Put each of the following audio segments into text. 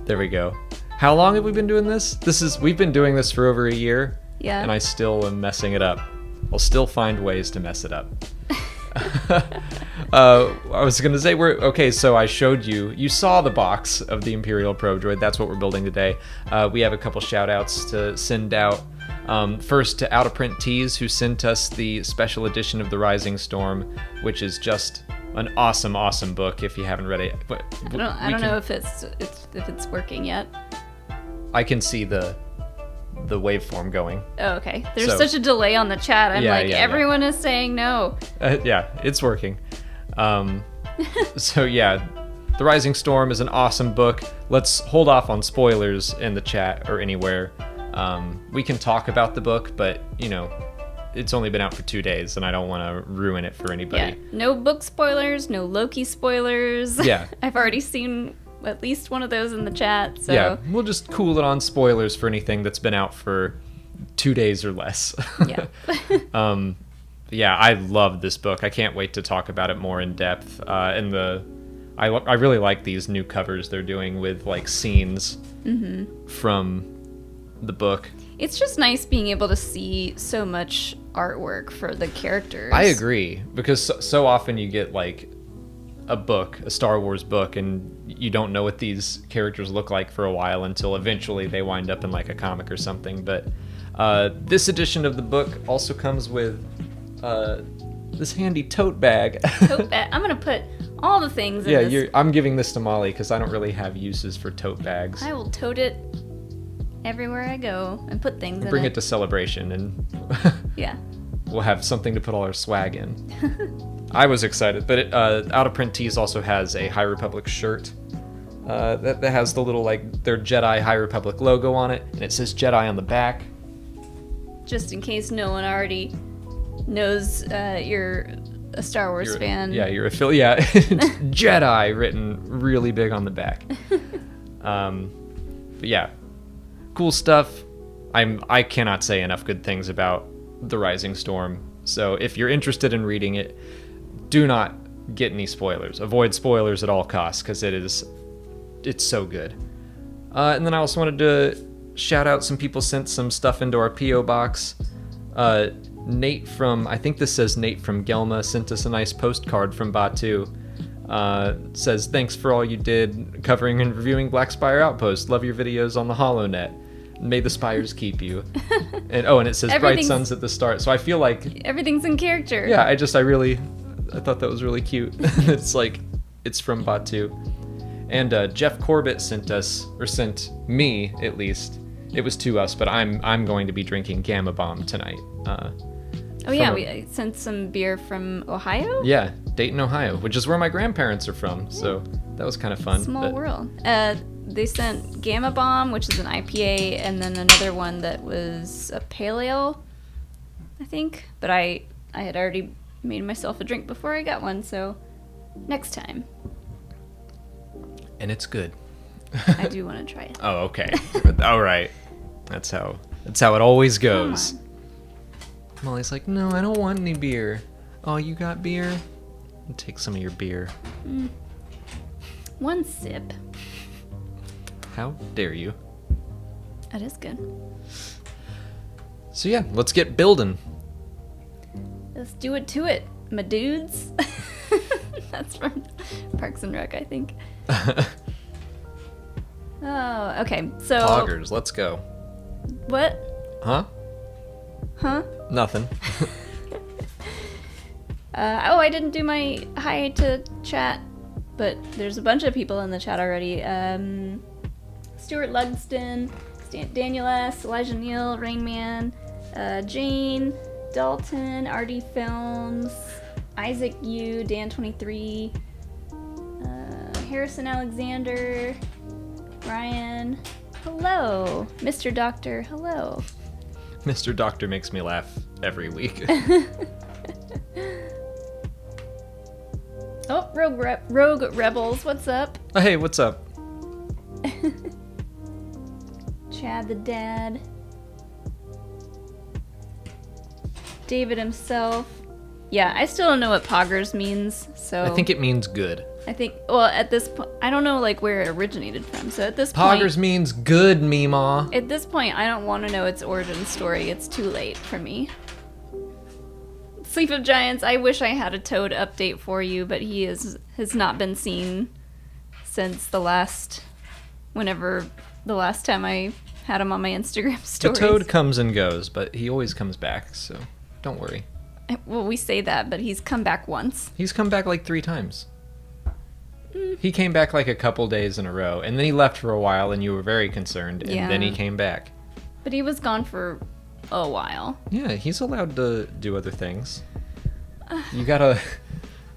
There we go. How long have we been doing this? We've been doing this for over a year. Yeah. And I still am messing it up. I'll still find ways to mess it up. I was gonna say so I showed you saw the box of the Imperial Probe Droid. That's what we're building today. We have a couple shout outs to send out. First to Out of Print Tees, who sent us the special edition of The Rising Storm, which is just an awesome book if you haven't read it. But I don't know if it's working yet. I can see the waveform going. Oh, okay. There's such a delay on the chat. I'm everyone is saying no. Yeah, it's working. So yeah, The Rising Storm is an awesome book. Let's hold off on spoilers in the chat or anywhere. We can talk about the book, but it's only been out for 2 days, and I don't want to ruin it for anybody. Yeah, no book spoilers, no Loki spoilers. Yeah. I've already seen at least one of those in the chat, so... Yeah, we'll just cool it on spoilers for anything that's been out for 2 days or less. Yeah. Yeah, I love this book. I can't wait to talk about it more in depth. I really like these new covers they're doing with, like, scenes from the book. It's just nice being able to see so much artwork for the characters. I agree, because so often you get, like, a Star Wars book, and you don't know what these characters look like for a while until eventually they wind up in like a comic or something. But this edition of the book also comes with this handy tote bag. I'm gonna put all the things in this. I'm giving this to Molly because I don't really have uses for tote bags. I will tote it everywhere I go and put things in it. Bring it to Celebration, and yeah, we'll have something to put all our swag in. I was excited, but Out of Print Tees also has a High Republic shirt that has the little, like, their Jedi High Republic logo on it, and it says Jedi on the back. Just in case no one already knows you're a Star Wars fan. Yeah, you're affiliate. Jedi written really big on the back. But yeah, cool stuff. I cannot say enough good things about The Rising Storm. So if you're interested in reading it, do not get any spoilers. Avoid spoilers at all costs, because it's so good. And then I also wanted to shout out some people sent some stuff into our P.O. box. Nate from, I think this says Nate from Gelma, sent us a nice postcard from Batu. Says, thanks for all you did covering and reviewing Black Spire Outpost. Love your videos on the HoloNet. May the spires keep you. And it says Bright Suns at the start. So I feel like everything's in character. Yeah, I thought that was really cute. It's from Batu. And Jeff Corbett sent me at least. It was to us, but I'm going to be drinking Gamma Bomb tonight. We sent some beer from Ohio? Yeah, Dayton, Ohio, which is where my grandparents are from. So that was kind of fun. Small world. They sent Gamma Bomb, which is an IPA, and then another one that was a pale ale, I think. But I had already made myself a drink before I got one, so next time. And it's good. I do want to try it. Oh, okay. All right. That's how it always goes. Molly's like, no, I don't want any beer. Oh, you got beer? I'll take some of your beer. One sip. How dare you? That is good. So yeah, let's get building. Let's do it to it, my dudes. That's from Parks and Rec, I think. Oh, okay. So Poggers, let's go. What? Huh? Nothing. I didn't do my hi to chat, but there's a bunch of people in the chat already. Stuart Lugston, Daniel S., Elijah Neal, Rainman, Jane, Dalton, RD Films, Isaac U, Dan23, Harrison Alexander, Ryan, hello, Mr. Doctor, hello. Mr. Doctor makes me laugh every week. Oh, Rogue Rebels, what's up? Oh, hey, what's up? Chad the Dad. David himself. Yeah, I still don't know what poggers means, so... I think it means good. I think, well, at this point, I don't know like where it originated from. So at this Poggers means good, Meemaw. At this point, I don't want to know its origin story. It's too late for me. Sleep of Giants, I wish I had a Toad update for you, but he has not been seen since whenever the last time I had him on my Instagram stories. The Toad comes and goes, but he always comes back, so don't worry. Well, we say that, but he's come back once. He's come back like 3 times. He came back like a couple days in a row, and then he left for a while, and you were very concerned, and then he came back. But he was gone for a while. Yeah, he's allowed to do other things. You gotta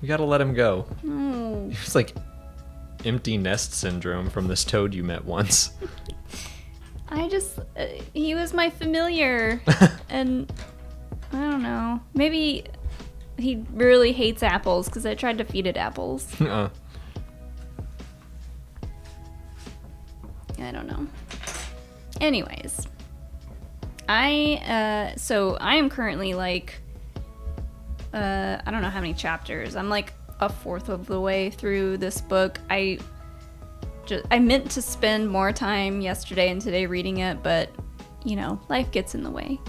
let him go. No. It's like empty nest syndrome from this Toad you met once. He was my familiar, and I don't know. Maybe he really hates apples because I tried to feed it apples. I don't know. Anyways, I am currently like, I don't know how many chapters. I'm like a fourth of the way through this book. I meant to spend more time yesterday and today reading it, but you know, life gets in the way.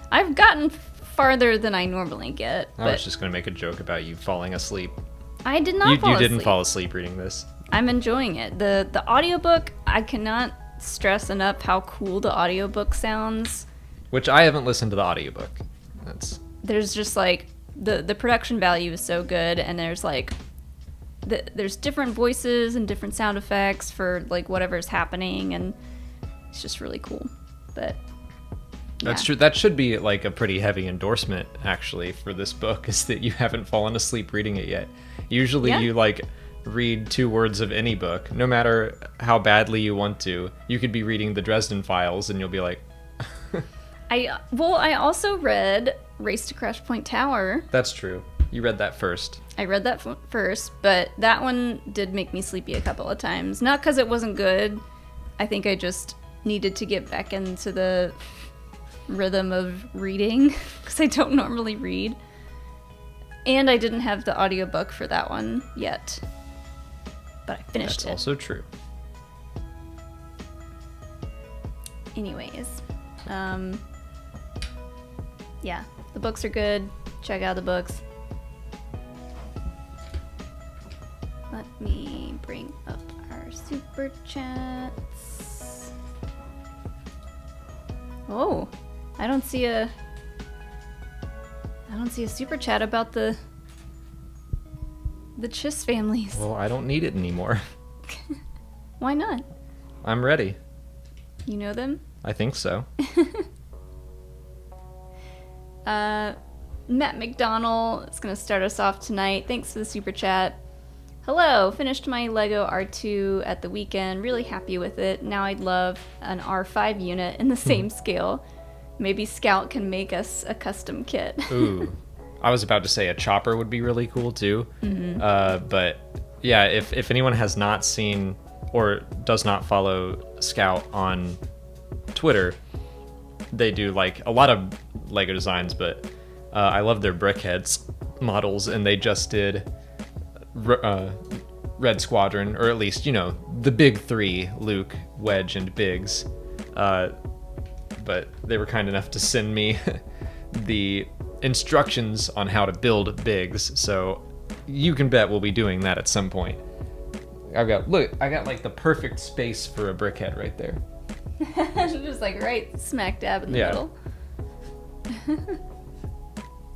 I've gotten farther than I normally get. I was just gonna make a joke about you falling asleep. I did not fall asleep. You didn't fall asleep reading this. I'm enjoying it. The audiobook, I cannot stress enough how cool the audiobook sounds. Which I haven't listened to the audiobook. There's just like the production value is so good, and there's like there's different voices and different sound effects for like whatever's happening, and it's just really cool. But that's true. That should be like a pretty heavy endorsement actually for this book, is that you haven't fallen asleep reading it yet. Usually you like read 2 words of any book, no matter how badly you want to. You could be reading the Dresden Files and you'll be like I also read Race to Crash Point Tower. That's true. You read that first. I read that first, but that one did make me sleepy a couple of times. Not because it wasn't good. I think I just needed to get back into the rhythm of reading because I don't normally read. And I didn't have the audiobook for that one yet. But I finished it. That's also true. Anyways, yeah, the books are good. Check out the books. Let me bring up our super chats. Oh, I don't see a super chat about the Chiss families. Well, I don't need it anymore. Why not? I'm ready. You know them? I think so. Matt McDonald is going to start us off tonight. Thanks for the super chat. Hello, finished my LEGO R2 at the weekend. Really happy with it. Now I'd love an R5 unit in the same scale. Maybe Scout can make us a custom kit. Ooh. I was about to say a chopper would be really cool too. Mm-hmm. But yeah, if anyone has not seen or does not follow Scout on Twitter, they do like a lot of LEGO designs, but I love their Brickheads models, and they just did Red Squadron, or at least, you know, the big 3, Luke, Wedge, and Biggs. But they were kind enough to send me the instructions on how to build Biggs, so you can bet we'll be doing that at some point. I got like the perfect space for a Brickhead right there. Just like right smack dab in the middle.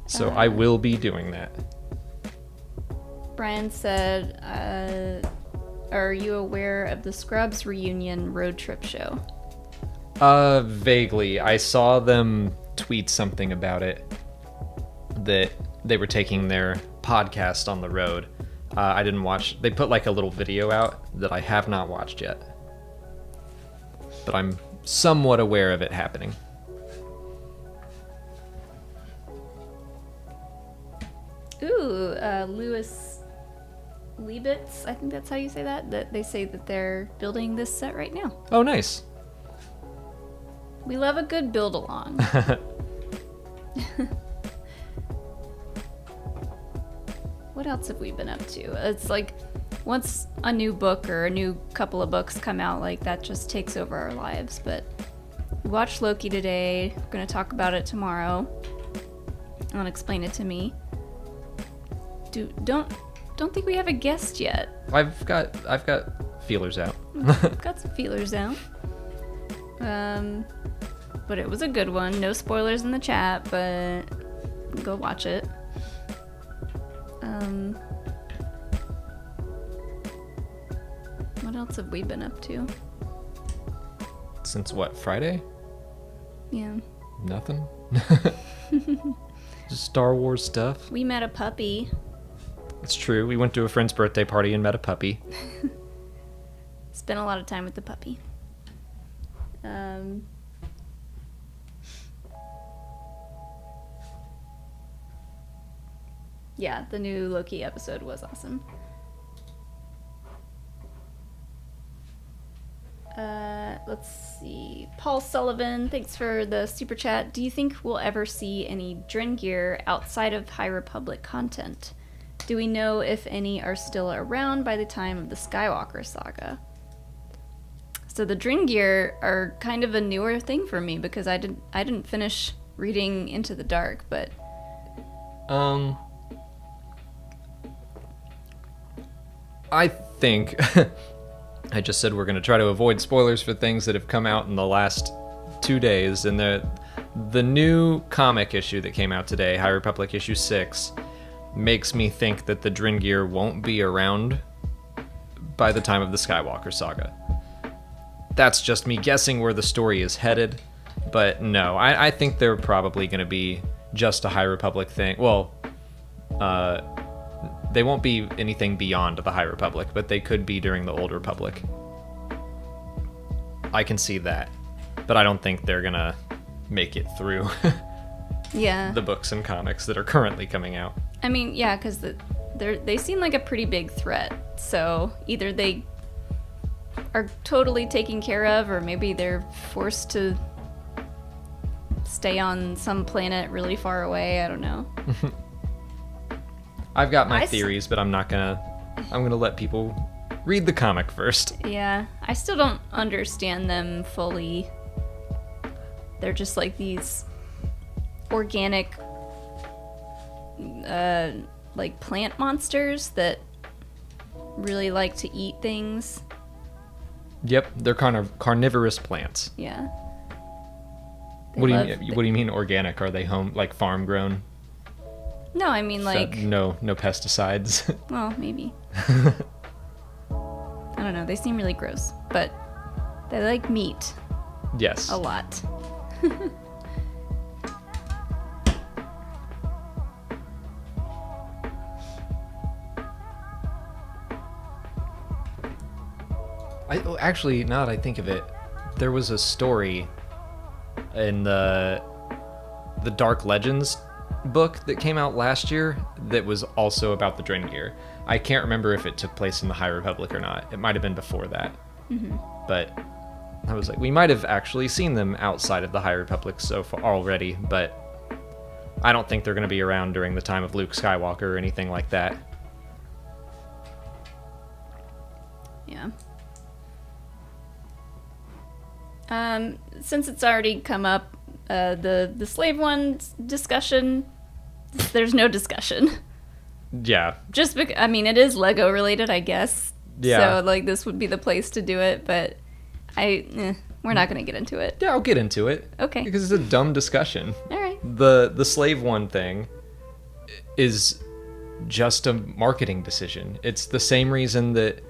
So I will be doing that. Brian said, are you aware of the Scrubs reunion road trip show? Vaguely. I saw them tweet something about it, that they were taking their podcast on the road. I didn't watch. They put like a little video out that I have not watched yet, but I'm somewhat aware of it happening. Ooh, Louis Liebitz, I think that's how you say that. That they say that they're building this set right now. Oh, nice. We love a good build along. what else have we been up to? It's like once a new book or a new couple of books come out, like that just takes over our lives. But we watched Loki today. We're gonna talk about it tomorrow. And explain it to me. Don't think we have a guest yet. I've got feelers out. Got some feelers out. But it was a good one. No spoilers in the chat, but go watch it. What else have we been up to? Since what, Friday? Yeah. Nothing? Just Star Wars stuff. We met a puppy. It's true. We went to a friend's birthday party and met a puppy. Spent a lot of time with the puppy. Yeah, the new Loki episode was awesome. Let's see. Paul Sullivan, thanks for the super chat. Do you think we'll ever see any Drin gear outside of High Republic content? Do we know if any are still around by the time of the Skywalker saga? So the Drin gear are kind of a newer thing for me because I didn't finish reading Into the Dark, but I think I just said we're going to try to avoid spoilers for things that have come out in the last 2 days, and the new comic issue that came out today, High Republic issue 6, makes me think that the Drin gear won't be around by the time of the Skywalker saga. That's just me guessing where the story is headed, but no, I think they're probably going to be just a High Republic thing. Well, they won't be anything beyond the High Republic, but they could be during the Old Republic. I can see that, but I don't think they're gonna make it through yeah, the books and comics that are currently coming out. I mean, yeah, because they seem like a pretty big threat. So either they are totally taken care of, or maybe they're forced to stay on some planet really far away. I don't know. I've got my theories, but I'm gonna let people read the comic first. Yeah, I still don't understand them fully. They're just like these organic, like plant monsters that really like to eat things. Yep, they're kind of carnivorous plants. Yeah. What do you mean organic? Are they like farm grown? No, I mean like no pesticides. Well, maybe. I don't know. They seem really gross, but they like meat. Yes. A lot. Actually, now that I think of it, there was a story in the Dark Legends book that came out last year that was also about the Drin gear. I can't remember if it took place in the High Republic or not. It might have been before that. Mm-hmm. But I was like, we might have actually seen them outside of the High Republic so far already, but I don't think they're going to be around during the time of Luke Skywalker or anything like that. Yeah. Since it's already come up, the slave one discussion, there's no discussion. Yeah. Just because, I mean, it is Lego related, I guess. Yeah. So, like, this would be the place to do it, but we're not going to get into it. Yeah, I'll get into it. Okay. Because it's a dumb discussion. All right. The slave one thing is just a marketing decision. It's the same reason that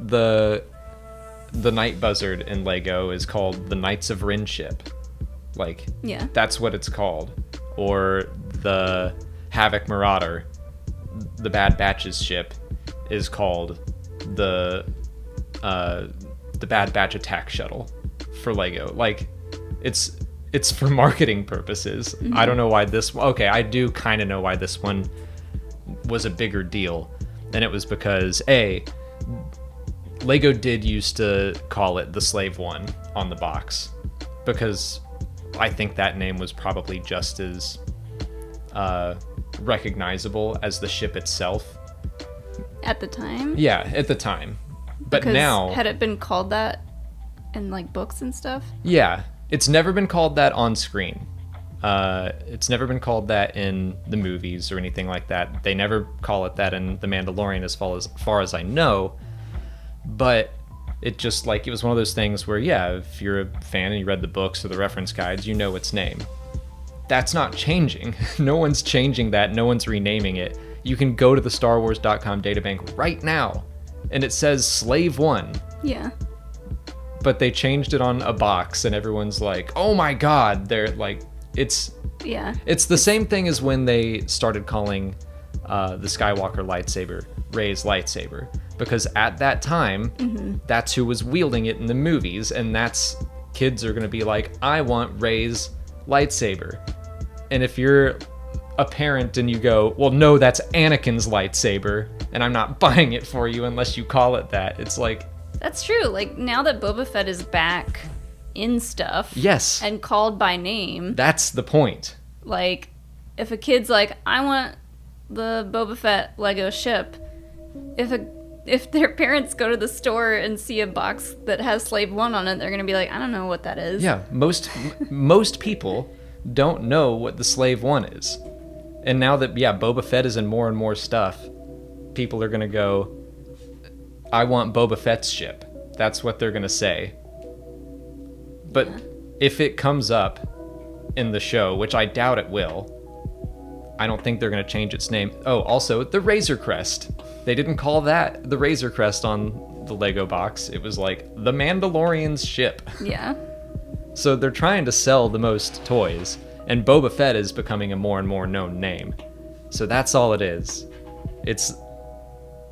the Night Buzzard in Lego is called the Knights of Rin ship. Like, yeah, that's what it's called. Or the Havoc Marauder, the Bad Batch's ship, is called the Bad Batch Attack Shuttle for Lego. Like, it's for marketing purposes. Mm-hmm. I don't know why this... Okay, I do kind of know why this one was a bigger deal. And it was because, Lego did used to call it the Slave One on the box, because I think that name was probably just as recognizable as the ship itself. At the time? Yeah, at the time. But Because now... had it been called that in, like, books and stuff? Yeah, it's never been called that on screen. It's never been called that in the movies or anything like that. They never call it that in The Mandalorian as far as I know. But it just, like, it was one of those things where, yeah, if you're a fan and you read the books or the reference guides, you know its name. That's not changing. No one's changing that. No one's renaming it. You can go to the StarWars.com databank right now, and it says Slave 1. Yeah. But they changed it on a box, and everyone's like, oh my god, they're like... It's the same thing as when they started calling the Skywalker lightsaber Rey's lightsaber, because at that time, that's who was wielding it in the movies, and that's kids are going to be like, I want Rey's lightsaber. And if you're a parent and you go, well, no, that's Anakin's lightsaber, and I'm not buying it for you unless you call it that, it's like... That's true. Like, now that Boba Fett is back in stuff, yes, and called by name, that's the point. Like, if a kid's like, I want the Boba Fett Lego ship, if their parents go to the store and see a box that has Slave 1 on it, they're gonna be like, I don't know what that is. Yeah, most people don't know what the Slave 1 is. And now that, yeah, Boba Fett is in more and more stuff, people are gonna go, I want Boba Fett's ship. That's what they're gonna say. But if it comes up in the show, which I doubt it will, I don't think they're going to change its name. Oh, also, the Razor Crest. They didn't call that the Razor Crest on the Lego box. It was like the Mandalorian's ship. Yeah. So they're trying to sell the most toys, and Boba Fett is becoming a more and more known name. So that's all it is. It's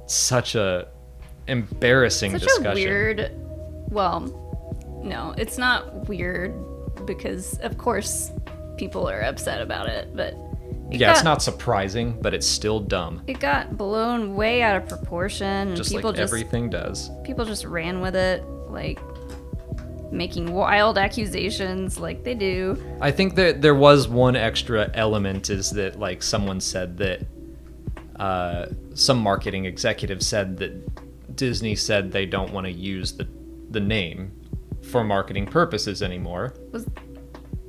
such a embarrassing discussion. Such a weird... Well... No, it's not weird because, of course, people are upset about it, but... It's not surprising, but it's still dumb. It got blown way out of proportion. And just like everything does. People just ran with it, like, making wild accusations like they do. I think that there was one extra element is that, like, someone said that... some marketing executive said that Disney said they don't want to use the name for marketing purposes anymore.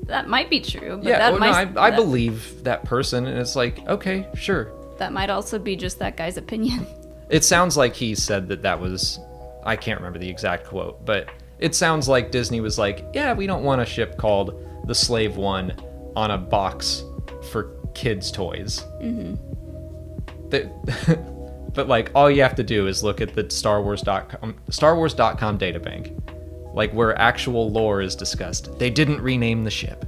That might be true. But yeah, I believe that person, and it's like, okay, sure. That might also be just that guy's opinion. It sounds like he said that was... I can't remember the exact quote, but it sounds like Disney was like, yeah, we don't want a ship called the Slave 1 on a box for kids' toys. Mm-hmm. But, like, all you have to do is look at the StarWars.com databank. Like, where actual lore is discussed. They didn't rename the ship.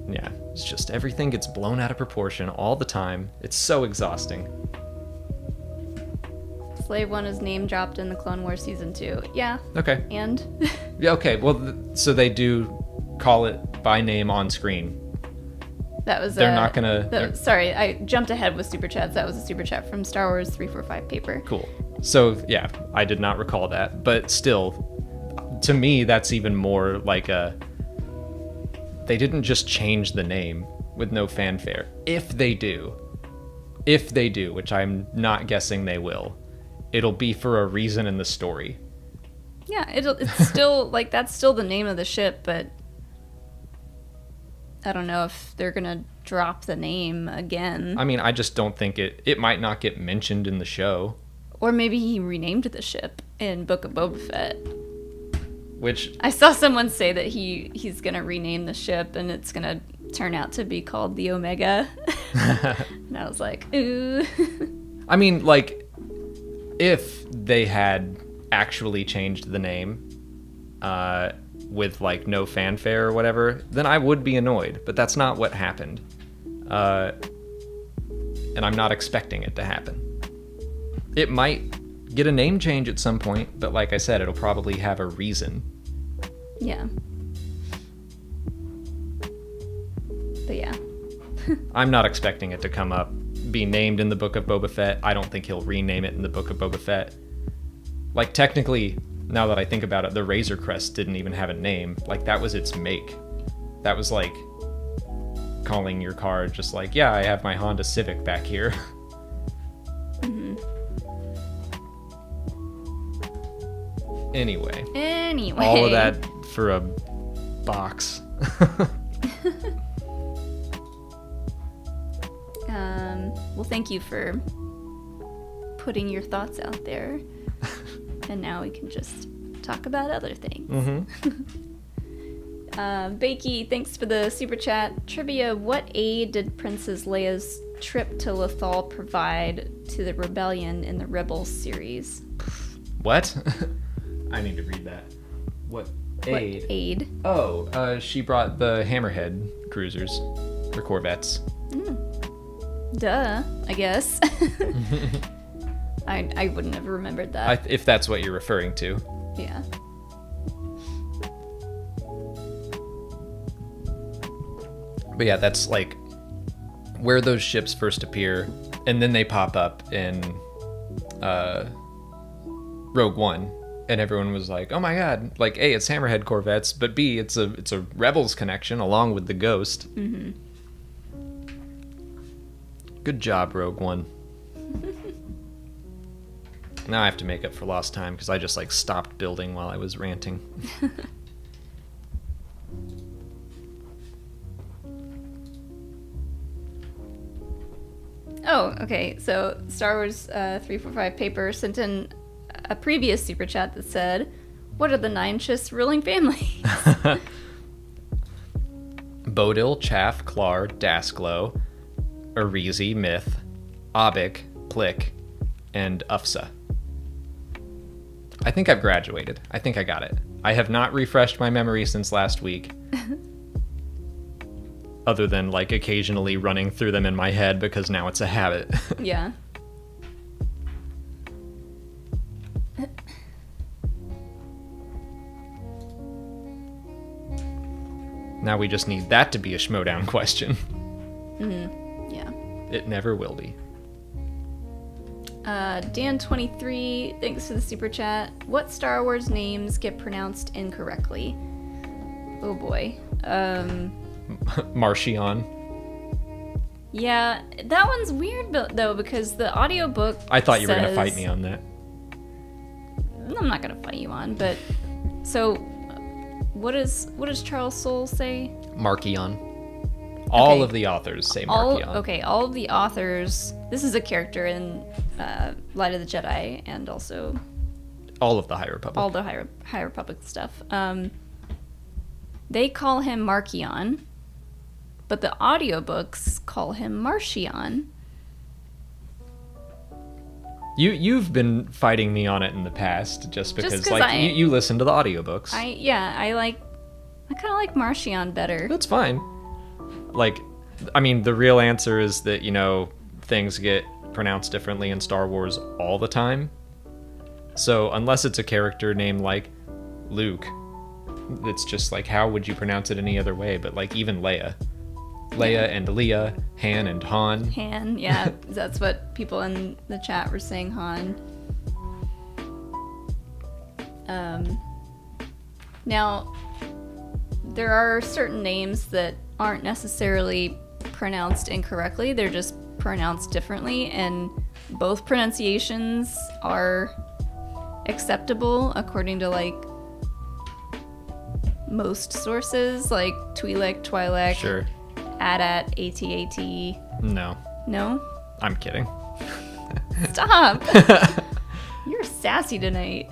Yeah, it's just everything gets blown out of proportion all the time. It's so exhausting. Slave 1 is name dropped in the Clone Wars Season 2. Yeah. Okay. And? Yeah, okay. Well, so they do call it by name on screen. That was They're not gonna... Sorry, I jumped ahead with Super Chats. That was a Super Chat from Star Wars 345 paper. Cool. So, yeah, I did not recall that. But still, to me, that's even more like a... They didn't just change the name with no fanfare. If they do, which I'm not guessing they will, it'll be for a reason in the story. Yeah, it's still, like, that's still the name of the ship, but I don't know if they're gonna drop the name again. I mean, I just don't think it might not get mentioned in the show. Or maybe he renamed the ship in Book of Boba Fett. Which... I saw someone say that he's gonna rename the ship and it's gonna turn out to be called the Omega. And I was like, ooh. I mean, like, if they had actually changed the name, with, like, no fanfare or whatever, then I would be annoyed. But that's not what happened. And I'm not expecting it to happen. It might get a name change at some point, but like I said, it'll probably have a reason. Yeah. But yeah. I'm not expecting it to come up, be named in the Book of Boba Fett. I don't think he'll rename it in the Book of Boba Fett. Like, technically... Now that I think about it, the Razor Crest didn't even have a name. Like, that was its make. That was, like, calling your car just like, yeah, I have my Honda Civic back here. Mm-hmm. Anyway. Anyway. All of that for a box. Well, thank you for putting your thoughts out there. And now we can just talk about other things. Mm-hmm. Bakey, thanks for the super chat. Trivia, what aid did Princess Leia's trip to Lothal provide to the rebellion in the Rebels series? What? I need to read that. What aid? What aid? Oh, she brought the Hammerhead cruisers, or corvettes. Duh, I guess. I wouldn't have remembered that. If that's what you're referring to. Yeah. But yeah, that's like where those ships first appear, and then they pop up in Rogue One, and everyone was like, "Oh my god!" Like, A, it's Hammerhead corvettes, but B, it's a Rebels connection along with the Ghost. Mm-hmm. Good job, Rogue One. Now I have to make up for lost time because I just like stopped building while I was ranting. Oh, okay. So Star Wars 345 Paper sent in a previous super chat that said, "What are the 9 Chiss ruling families?" Bodil, Chaff, Klar, Dasklo, Arizi, Myth, Abik, Plick, and Ufsa. I think I've graduated. I think I got it. I have not refreshed my memory since last week. Other than like occasionally running through them in my head because now it's a habit. Yeah. Now we just need that to be a Schmodown question. Mm-hmm. Yeah. It never will be. Dan23, thanks for the super chat. What Star Wars names get pronounced incorrectly? Oh boy. Marchion. Yeah, that one's weird though because the audiobook I thought you were gonna fight me on that. I'm not gonna fight you on, but so what does Charles Soule say? Marchion. All of the authors say Marchion. All of the authors. This is a character in Light of the Jedi and also all of the High Republic. All the High Republic stuff. They call him Marchion, but the audiobooks call him Marchion. You've been fighting me on it in the past just because you listen to the audiobooks. I kind of like Marchion better. That's fine. Like, I mean, the real answer is that, things get pronounced differently in Star Wars all the time. So unless it's a character named like Luke, it's just like, how would you pronounce it any other way? But like even Leia and Leia, Han and Han. Han, yeah, that's what people in the chat were saying, Han. Now, there are certain names that aren't necessarily pronounced incorrectly, they're just pronounced differently, and both pronunciations are acceptable according to like most sources, like Twi'lek, Twi'lek, sure. AT-AT, AT-AT. No? I'm kidding. Stop! You're sassy tonight.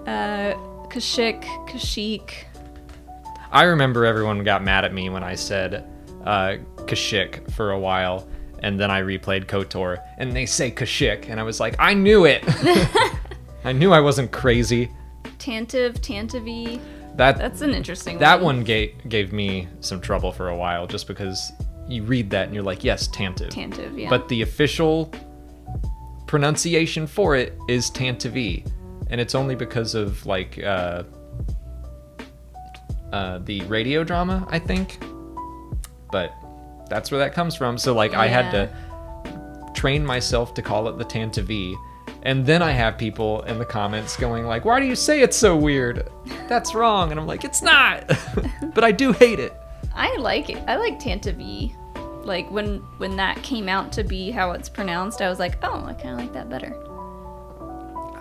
Kashyyyk, Kashyyyk. I remember everyone got mad at me when I said Kashyyyk for a while, and then I replayed KOTOR, and they say Kashyyyk, and I was like, I knew it! I knew I wasn't crazy. Tantive. That's an interesting one. That one gave me some trouble for a while, just because you read that and you're like, yes, Tantive. Tantive, yeah. But the official pronunciation for it is Tantive, and it's only because of like the radio drama, I think. But that's where that comes from. So like, yeah. I had to train myself to call it the Tantive. And then I have people in the comments going like, why do you say it's so weird? That's wrong. And I'm like, it's not. But I do hate it. I like it. I like Tantive. Like when that came out to be how it's pronounced, I was like, oh, I kind of like that better.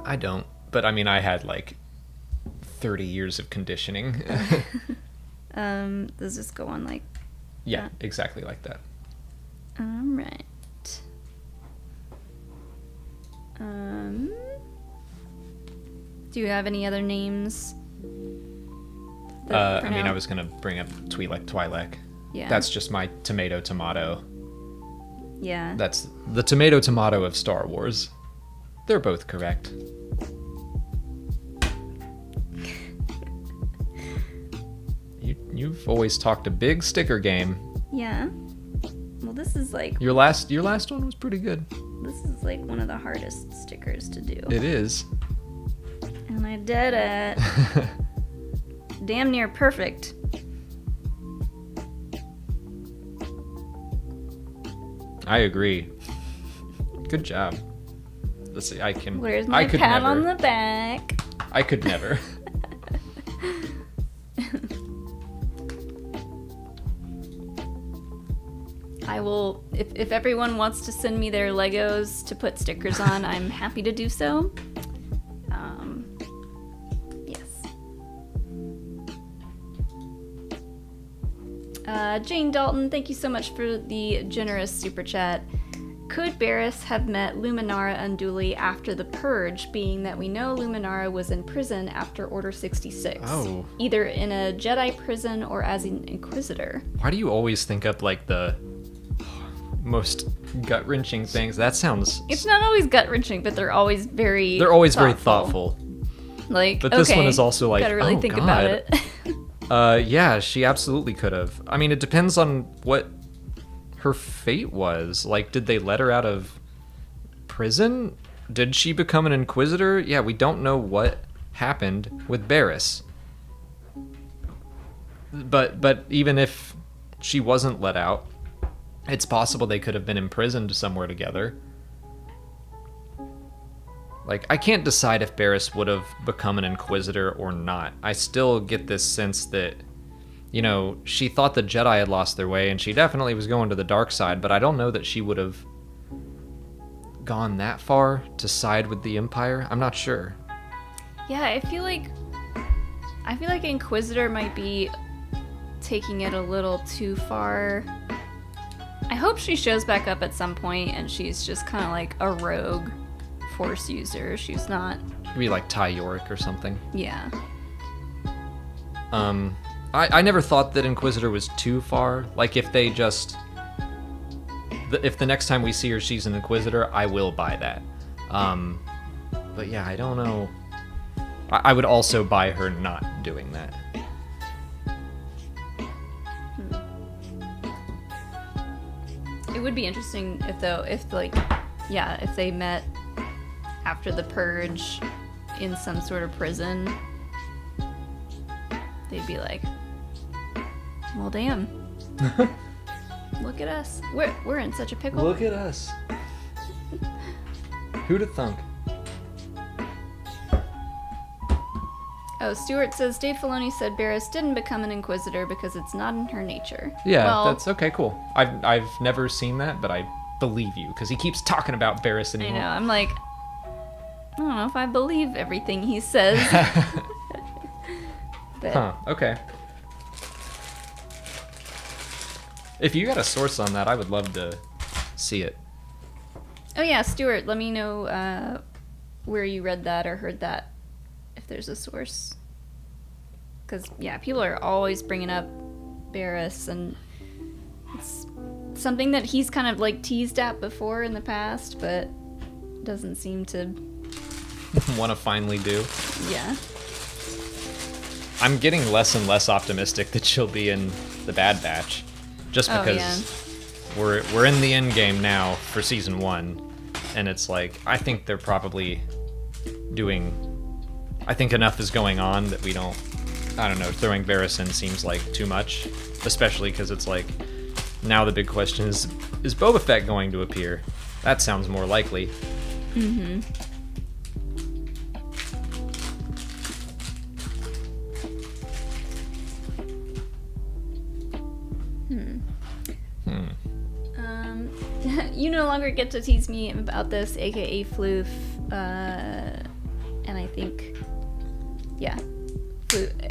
I don't, but I mean, I had like 30 years of conditioning. Does this go on like? Yeah, exactly like that. All right. Do you have any other names? I mean, I was gonna bring up Twi'lek. Yeah. That's just my tomato. Yeah. That's the tomato of Star Wars. They're both correct. You've always talked a big sticker game. Yeah. Well, this is like Your last one was pretty good. this is like one of the hardest stickers to do. It is. And I did it. Damn near perfect. I agree. Good job. Let's see. Where's my pat on the back? I could never. I will, if everyone wants to send me their Legos to put stickers on, I'm happy to do so. Yes. Jane Dalton, thank you so much for the generous super chat. Could Barriss have met Luminara Unduli after the Purge, being that we know Luminara was in prison after Order 66? Oh. Either in a Jedi prison or as an Inquisitor. Why do you always think up like the most gut-wrenching things? That sounds... It's not always gut-wrenching, but they're always very very thoughtful. Like, but this one is also like, gotta really oh, think God. about it. Yeah, she absolutely could have. I mean, it depends on what her fate was. Like, did they let her out of prison? Did she become an Inquisitor? Yeah, we don't know what happened with Barriss. But even if she wasn't let out, it's possible they could have been imprisoned somewhere together. Like, I can't decide if Barriss would have become an Inquisitor or not. I still get this sense that, you know, she thought the Jedi had lost their way, and she definitely was going to the dark side, but I don't know that she would have gone that far to side with the Empire. I'm not sure. Yeah, I feel like Inquisitor might be taking it a little too far. I hope she shows back up at some point and she's just kind of like a rogue Force user. She's not... Maybe like Ty Yorick or something. Yeah. I never thought that Inquisitor was too far. Like, if they just... If the next time we see her she's an Inquisitor, I will buy that. But yeah, I don't know. I would also buy her not doing that. It would be interesting if they met after the Purge in some sort of prison. They'd be like, well, damn. Look at us. We're in such a pickle. Look at us. Who'd have thunk? Oh, Stuart says Dave Filoni said Barriss didn't become an Inquisitor because it's not in her nature. Yeah, well, that's okay, cool. I've never seen that, but I believe you, because he keeps talking about Barriss anymore. I know, I'm like, I don't know if I believe everything he says. But, huh, okay. If you got a source on that, I would love to see it. oh yeah, Stuart, let me know where you read that or heard that, if there's a source. Because, yeah, people are always bringing up Barriss, and it's something that he's kind of, like, teased at before in the past, but doesn't seem to... Want to finally do. Yeah. I'm getting less and less optimistic that she'll be in the Bad Batch. Just because we're in the end game now for season 1, and it's like, I think they're probably doing... I think enough is going on that we don't... I don't know, throwing Barriss in seems like too much. Especially because it's like, now the big question is Boba Fett going to appear? That sounds more likely. Mm-hmm. you no longer get to tease me about this, aka Floof. And I think, yeah,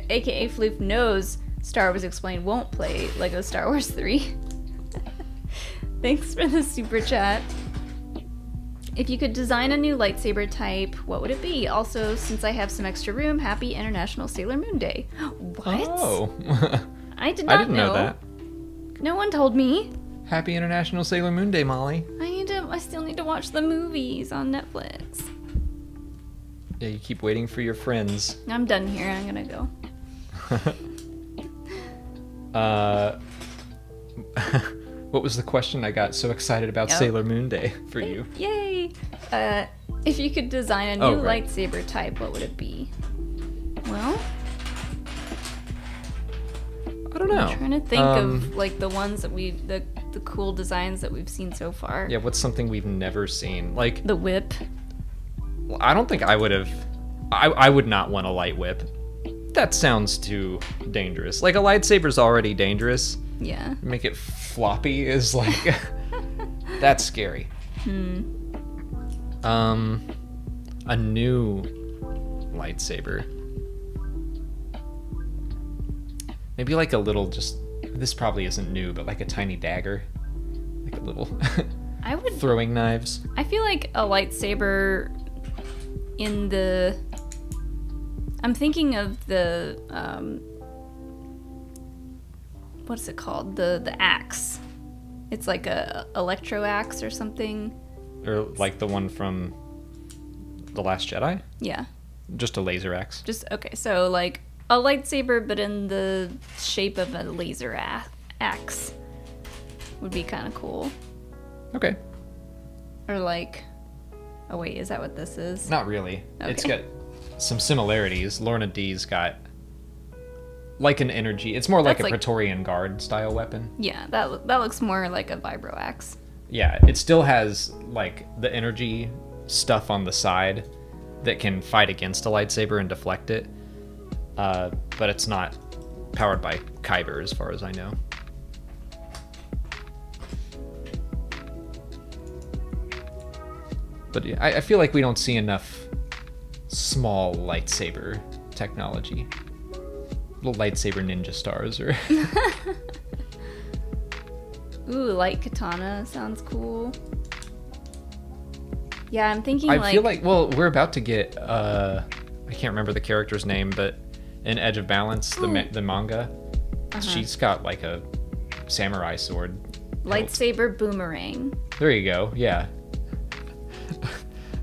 aka Floof knows Star Wars Explained won't play LEGO Star Wars 3. Thanks for the super chat. If you could design a new lightsaber type, what would it be? Also, since I have some extra room, happy International Sailor Moon Day. What? Oh. I did not I didn't know that. No one told me. Happy International Sailor Moon Day, Molly. I still need to watch the movies on Netflix. Yeah, you keep waiting for your friends. I'm done here. I'm gonna go. What was the question? I got so excited about Sailor Moon Day for you. Yay! If you could design a new lightsaber type, what would it be? Well, I don't know. I'm trying to think of like the ones that the cool designs that we've seen so far. Yeah, what's something we've never seen? Like the whip. Well, I don't think I would have. I would not want a light whip. That sounds too dangerous. Like a lightsaber's already dangerous. Yeah. Make it floppy is like that's scary. A new lightsaber. Maybe like a little this probably isn't new, but like a tiny dagger. Like a little I would throwing knives. I feel like a lightsaber in the I'm thinking of the what's it called? The axe. It's like a electro axe or something. Or like the one from The Last Jedi? Yeah. Just a laser axe. Okay, so like a lightsaber but in the shape of a laser axe would be kind of cool. Okay. Or like, oh wait, is that what this is? Not really. Okay. It's got some similarities. Lorna D's got like an energy. It's more like a Praetorian Guard style weapon. Yeah, that looks more like a vibro axe. Yeah, it still has like the energy stuff on the side that can fight against a lightsaber and deflect it. But it's not powered by Kyber as far as I know. But I feel like we don't see enough small lightsaber technology. Little lightsaber ninja stars or... Ooh, light katana sounds cool. Yeah, I'm thinking I feel like, well, we're about to get, I can't remember the character's name, but in Edge of Balance, the manga, she's got like a samurai sword. Lightsaber boomerang. There you go, yeah.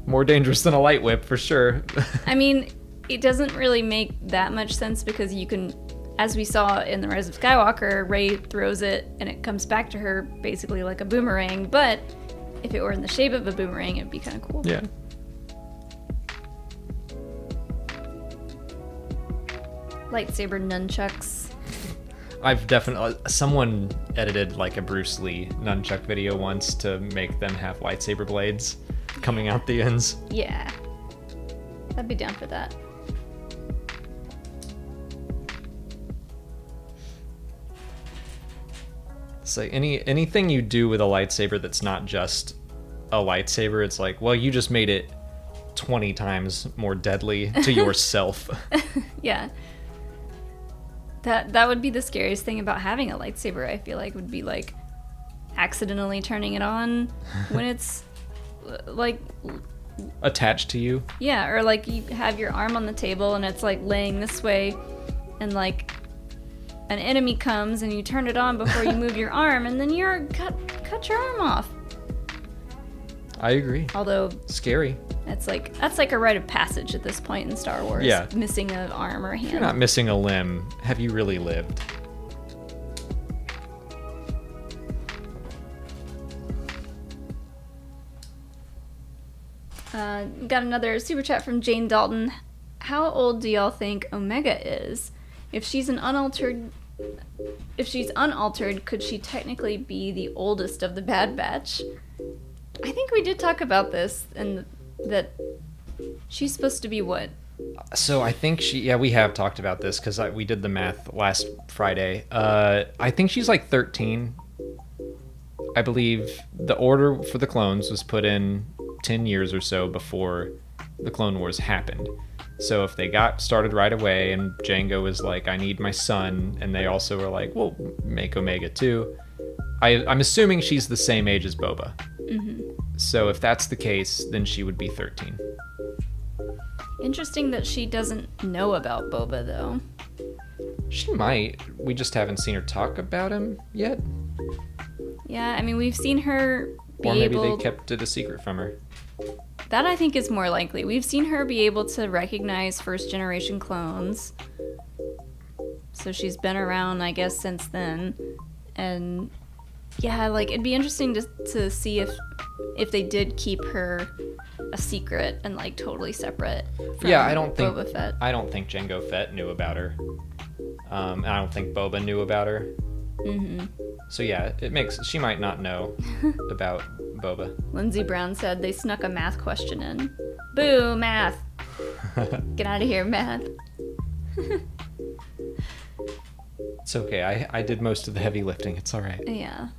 More dangerous than a light whip, for sure. I mean, it doesn't really make that much sense because you can, as we saw in The Rise of Skywalker, Rey throws it and it comes back to her basically like a boomerang, but if it were in the shape of a boomerang, it'd be kind of cool. Yeah. Lightsaber nunchucks. I've definitely... Someone edited like a Bruce Lee nunchuck video once to make them have lightsaber blades coming out the ends. Yeah. I'd be down for that. So anything you do with a lightsaber that's not just a lightsaber, it's like, well, you just made it 20 times more deadly to yourself. Yeah. That would be the scariest thing about having a lightsaber, I feel like, would be like accidentally turning it on when it's like attached to you. Yeah, or like you have your arm on the table and it's like laying this way and like an enemy comes and you turn it on before you move your arm and then you're cut your arm off. I agree. Although scary. That's like a rite of passage at this point in Star Wars. Yeah. Missing an arm or a hand. If you're not missing a limb, have you really lived? Got another super chat from Jane Dalton. How old do y'all think Omega is? If she's unaltered, could she technically be the oldest of the Bad Batch? I think we did talk about this, and that she's supposed to be what? So I think we have talked about this because we did the math last Friday. I think she's like 13. I believe the order for the clones was put in 10 years or so before the Clone Wars happened. So if they got started right away and Jango was like, I need my son, and they also were like, well, make Omega too. I'm assuming she's the same age as Boba. So if that's the case, then she would be 13. Interesting that she doesn't know about Boba, though. She might. We just haven't seen her talk about him yet. Yeah, I mean, we've seen her be Or maybe able... they kept it a secret from her. That, I think, is more likely. We've seen her be able to recognize first-generation clones. So she's been around, I guess, since then. And, yeah, like, it'd be interesting to see if they did keep her a secret and, like, totally separate from Boba Fett. I don't think Jango Fett knew about her. And I don't think Boba knew about her. So yeah, she might not know about Boba. Lindsey Brown said they snuck a math question in. Boo, math. Get out of here, math. It's okay. I did most of the heavy lifting. It's all right. Yeah.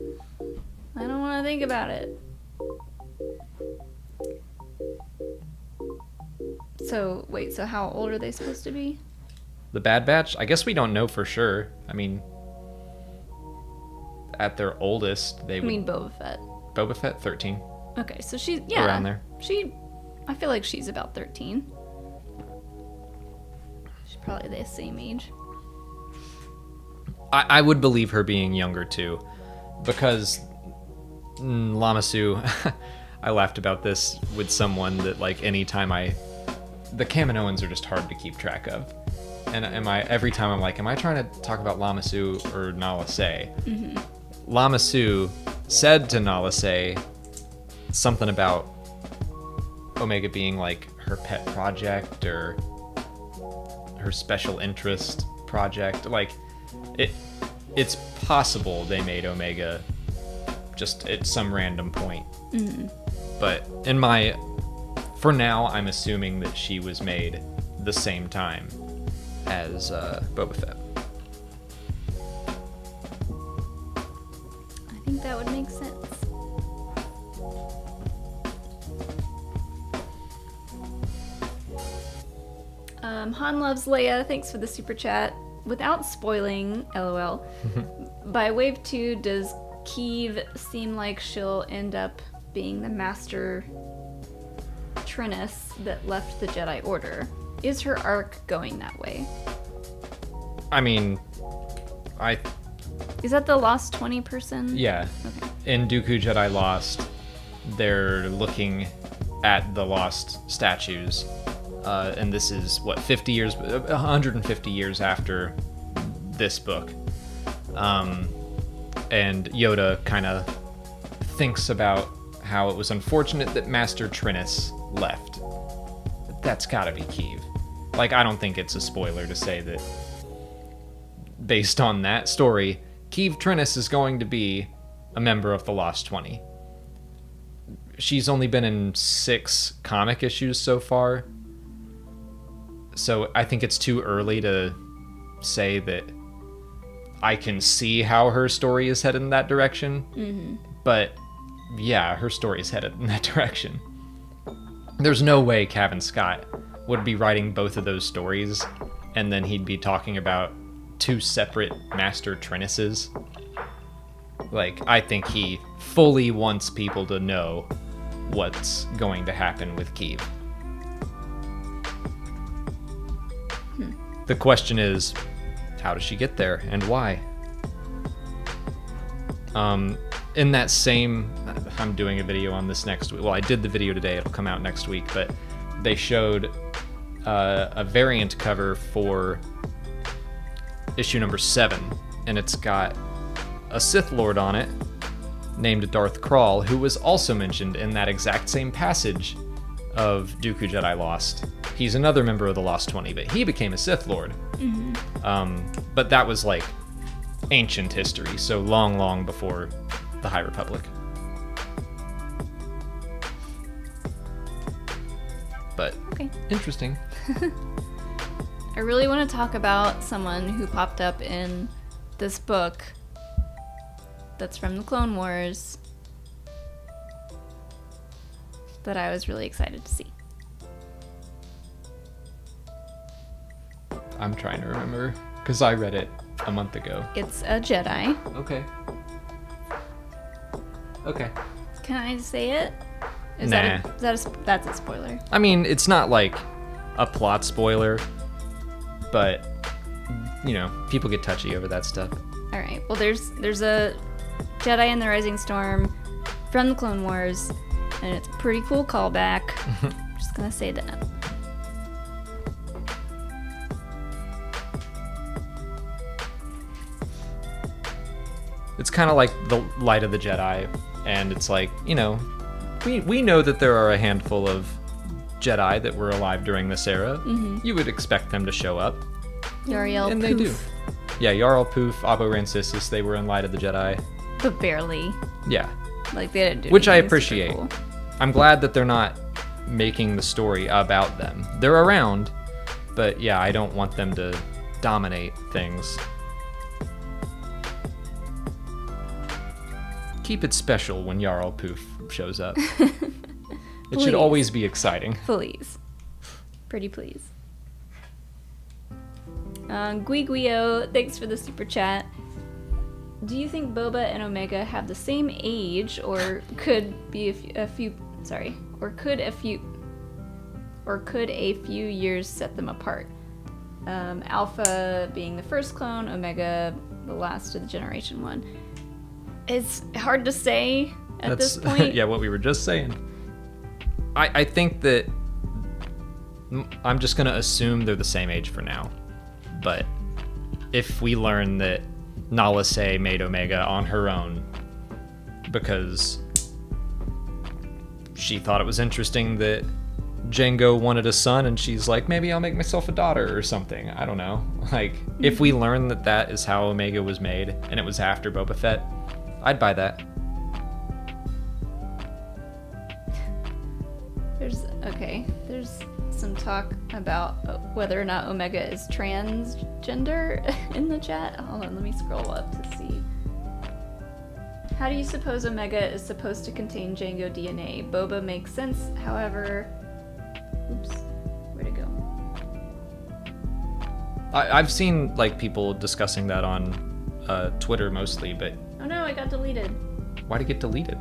I don't want to think about it. So, wait, so how old are they supposed to be? The Bad Batch? I guess we don't know for sure. I mean, at their oldest, they would... I mean Boba Fett. Boba Fett, 13. Okay, so she's... Yeah. Around there. I feel like she's about 13. She's probably the same age. I would believe her being younger, too. Because Lama Su... I laughed about this with someone that, like, anytime the Kaminoans are just hard to keep track of. And every time I'm like, am I trying to talk about Lama Su or Nala Se? Lama Su said to Nala Se something about Omega being like her pet project or her special interest project. Like, it's possible they made Omega just at some random point. But for now, I'm assuming that she was made the same time as Boba Fett. I think that would make sense. Han loves Leia. Thanks for the super chat. Without spoiling, LOL. By Wave 2, does Keeve seem like she'll end up being the Master Trinus that left the Jedi Order? Is her arc going that way? I mean, Is that the Lost 20 person? Yeah. Okay. In Dooku Jedi Lost, they're looking at the lost statues. And this is, 150 years after this book. And Yoda kind of thinks about how it was unfortunate that Master Trinus left. That's gotta be Keeve. Like, I don't think it's a spoiler to say that based on that story, Keeve Trinus is going to be a member of the Lost 20. She's only been in 6 comic issues so far, so I think it's too early to say that I can see how her story is headed in that direction. But yeah, her story is headed in that direction. There's no way Cavan Scott would be writing both of those stories and then he'd be talking about 2 separate Master Trinuses. Like, I think he fully wants people to know what's going to happen with Keeve. The question is, how does she get there and why? In that same, I'm doing a video on this next week. Well, I did the video today, it'll come out next week, but they showed a variant cover for issue number 7, and it's got a Sith Lord on it named Darth Krall, who was also mentioned in that exact same passage of Dooku Jedi Lost. He's another member of the Lost 20, but he became a Sith Lord. But that was like ancient history, so long, long before the High Republic. But okay. Interesting. I really want to talk about someone who popped up in this book that's from the Clone Wars that I was really excited to see. I'm trying to remember because I read it a month ago. It's a Jedi. Okay. Okay. Can I say it? Nah. That's a spoiler. I mean, it's not like a plot spoiler, but you know, people get touchy over that stuff. All right. Well, there's a Jedi in the Rising Storm from the Clone Wars, and it's a pretty cool callback. I'm just gonna say that. It's kind of like the Light of the Jedi, and it's like, you know, we know that there are a handful of Jedi that were alive during this era. Mm-hmm. You would expect them to show up. Yariel and Poof. They do. Yeah, Yarl Poof, Abo Rancisis, they were in Light of the Jedi. But barely. Yeah. Like, they didn't do Which I anything appreciate. super cool. I'm glad that they're not making the story about them. They're around, but yeah, I don't want them to dominate things. Keep it special when Yarl Poof shows up. It should always be exciting. Please. Pretty please. Guiguio, thanks for the super chat. Do you think Boba and Omega have the same age, or could a few years set them apart? Alpha being the first clone, Omega the last of the Generation 1. It's hard to say at this point. Yeah, what we were just saying. I think that I'm just going to assume they're the same age for now. But if we learn that Nala Se made Omega on her own because she thought it was interesting that Jango wanted a son, and she's like, maybe I'll make myself a daughter or something. I don't know. Like, if we learn that that is how Omega was made, and it was after Boba Fett, I'd buy that. There's some talk about whether or not Omega is transgender in the chat. Hold on, let me scroll up to see. How do you suppose Omega is supposed to contain Jango DNA? Boba makes sense, however... Oops, where'd it go? I've seen like people discussing that on Twitter mostly, but... Oh no, it got deleted. Why'd it get deleted?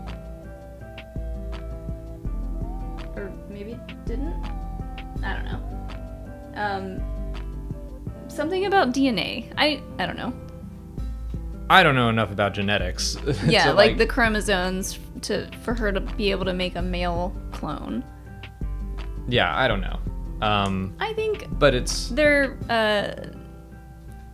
Or maybe it didn't? I don't know. Something about DNA. I don't know. I don't know enough about genetics. Yeah, to, like the chromosomes for her to be able to make a male clone. Yeah, I don't know. I think but it's they're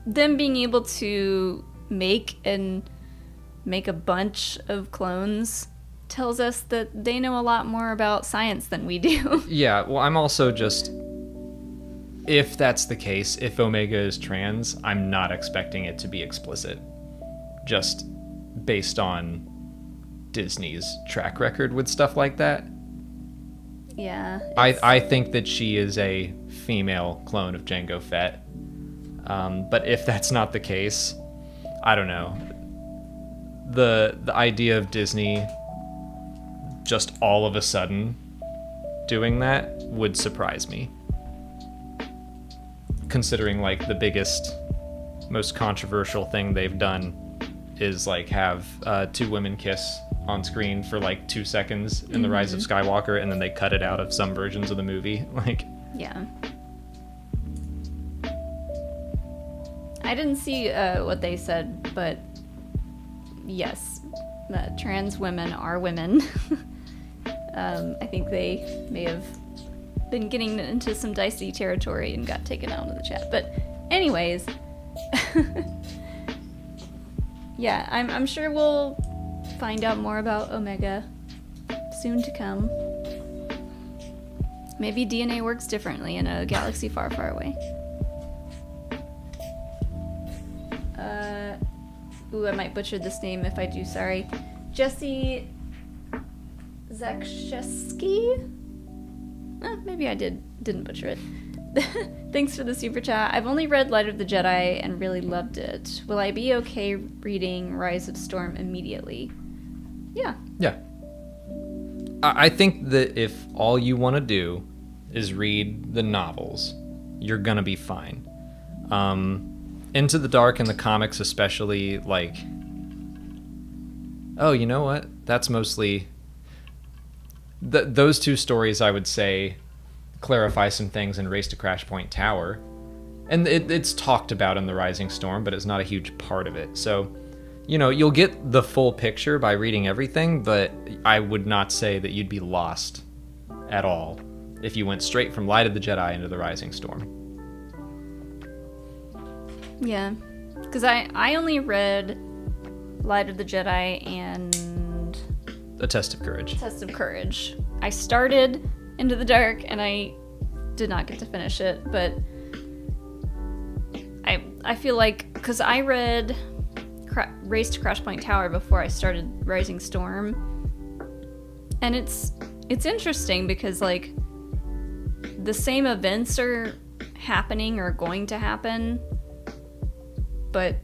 them being able to make a bunch of clones tells us that they know a lot more about science than we do. Yeah, well, I'm also just, if that's the case, if Omega is trans, I'm not expecting it to be explicit, just based on Disney's track record with stuff like that. Yeah. I think that she is a female clone of Jango Fett. But if that's not the case, I don't know. The idea of Disney just all of a sudden doing that would surprise me. Considering like the biggest, most controversial thing they've done is like have two women kiss on screen for like 2 seconds in The Rise of Skywalker, and then they cut it out of some versions of the movie. Like, yeah. I didn't see what they said, but yes, trans women are women. I think they may have been getting into some dicey territory and got taken out of the chat. But anyways, yeah, I'm sure we'll find out more about Omega soon to come. Maybe DNA works differently in a galaxy far, far away. Ooh, I might butcher this name. If I do, sorry. Jesse Zakshesky? Maybe I didn't butcher it. Thanks for the super chat. I've only read Light of the Jedi and really loved it. Will I be okay reading Rise of Storm immediately? Yeah. yeah. I think that if all you want to do is read the novels, you're gonna be fine. Into the Dark and the comics especially, like, oh, you know what? That's mostly those two stories, I would say, clarify some things in Race to Crash Point Tower, and it's talked about in The Rising Storm, but it's not a huge part of it. So, you know, you'll get the full picture by reading everything, but I would not say that you'd be lost at all if you went straight from Light of the Jedi into The Rising Storm. Yeah, because I only read Light of the Jedi and A Test of Courage. Test of Courage. I started Into the Dark and I did not get to finish it, but I feel like, because I read Race to Crash Point Tower before I started Rising Storm, and it's interesting because, like, the same events are happening or going to happen, but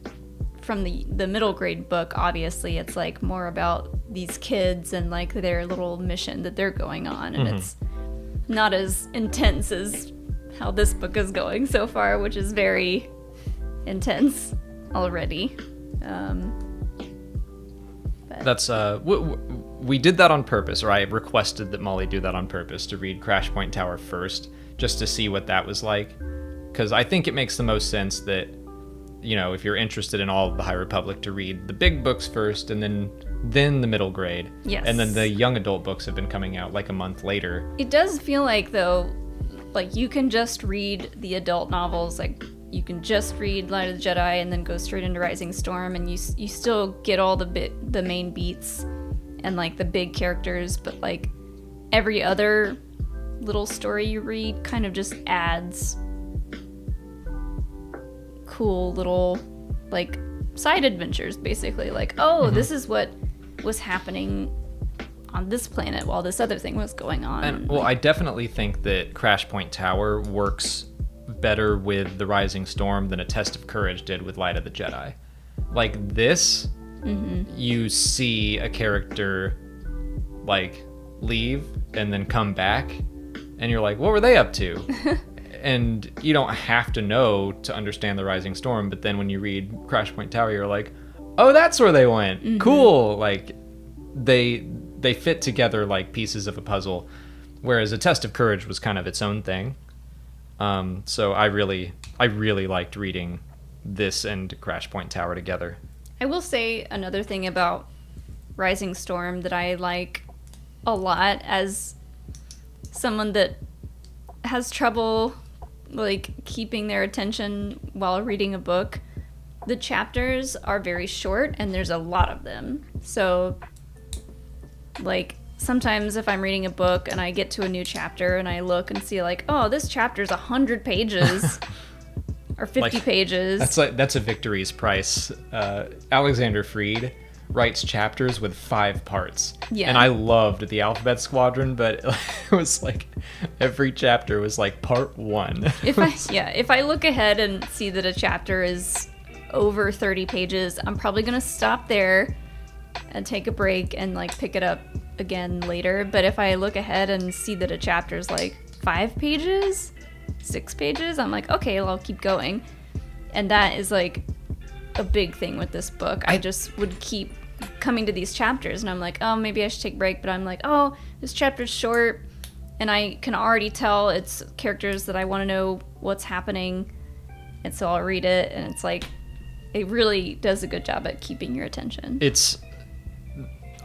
from the middle grade book, obviously it's like more about these kids and like their little mission that they're going on, and it's not as intense as how this book is going so far, which is very intense already. That's we did that on purpose, or I requested that Molly do that on purpose, to read Crash Point Tower first, just to see what that was like, because I think it makes the most sense that, you know, if you're interested in all of the High Republic, to read the big books first, and then the middle grade. Yes. And then the young adult books have been coming out like a month later. It does feel like, though, like you can just read the adult novels, like you can just read Light of the Jedi and then go straight into Rising Storm, and you still get all the main beats and like the big characters, but like every other little story you read kind of just adds cool little like side adventures, basically, like, oh, this is what was happening on this planet while this other thing was going on. And well, I definitely think that Crash Point Tower works better with The Rising Storm than A Test of Courage did with Light of the Jedi. Like this, you see a character like leave and then come back, and you're like, what were they up to? And you don't have to know to understand The Rising Storm, but then when you read Crash Point Tower, you're like, oh, that's where they went. Cool. Like they fit together like pieces of a puzzle, whereas A Test of Courage was kind of its own thing. So I really liked reading this and Crash Point Tower together. I will say another thing about Rising Storm that I like a lot, as someone that has trouble like keeping their attention while reading a book. The chapters are very short and there's a lot of them. So like sometimes if I'm reading a book and I get to a new chapter and I look and see like, oh, this chapter's 100 pages or 50 pages. That's a victory's price. Alexander Freed writes chapters with 5 parts. Yeah. And I loved the Alphabet Squadron, but it was like every chapter was like part 1. If I look ahead and see that a chapter is over 30 pages, I'm probably gonna stop there and take a break and like pick it up again later. But if I look ahead and see that a chapter is like 5 pages, 6 pages, I'm like, okay, well, I'll keep going. And that is like a big thing with this book. I just would keep coming to these chapters and I'm like, oh, maybe I should take a break, but I'm like, oh, this chapter's short and I can already tell it's characters that I want to know what's happening, and so I'll read it, and it's like it really does a good job at keeping your attention.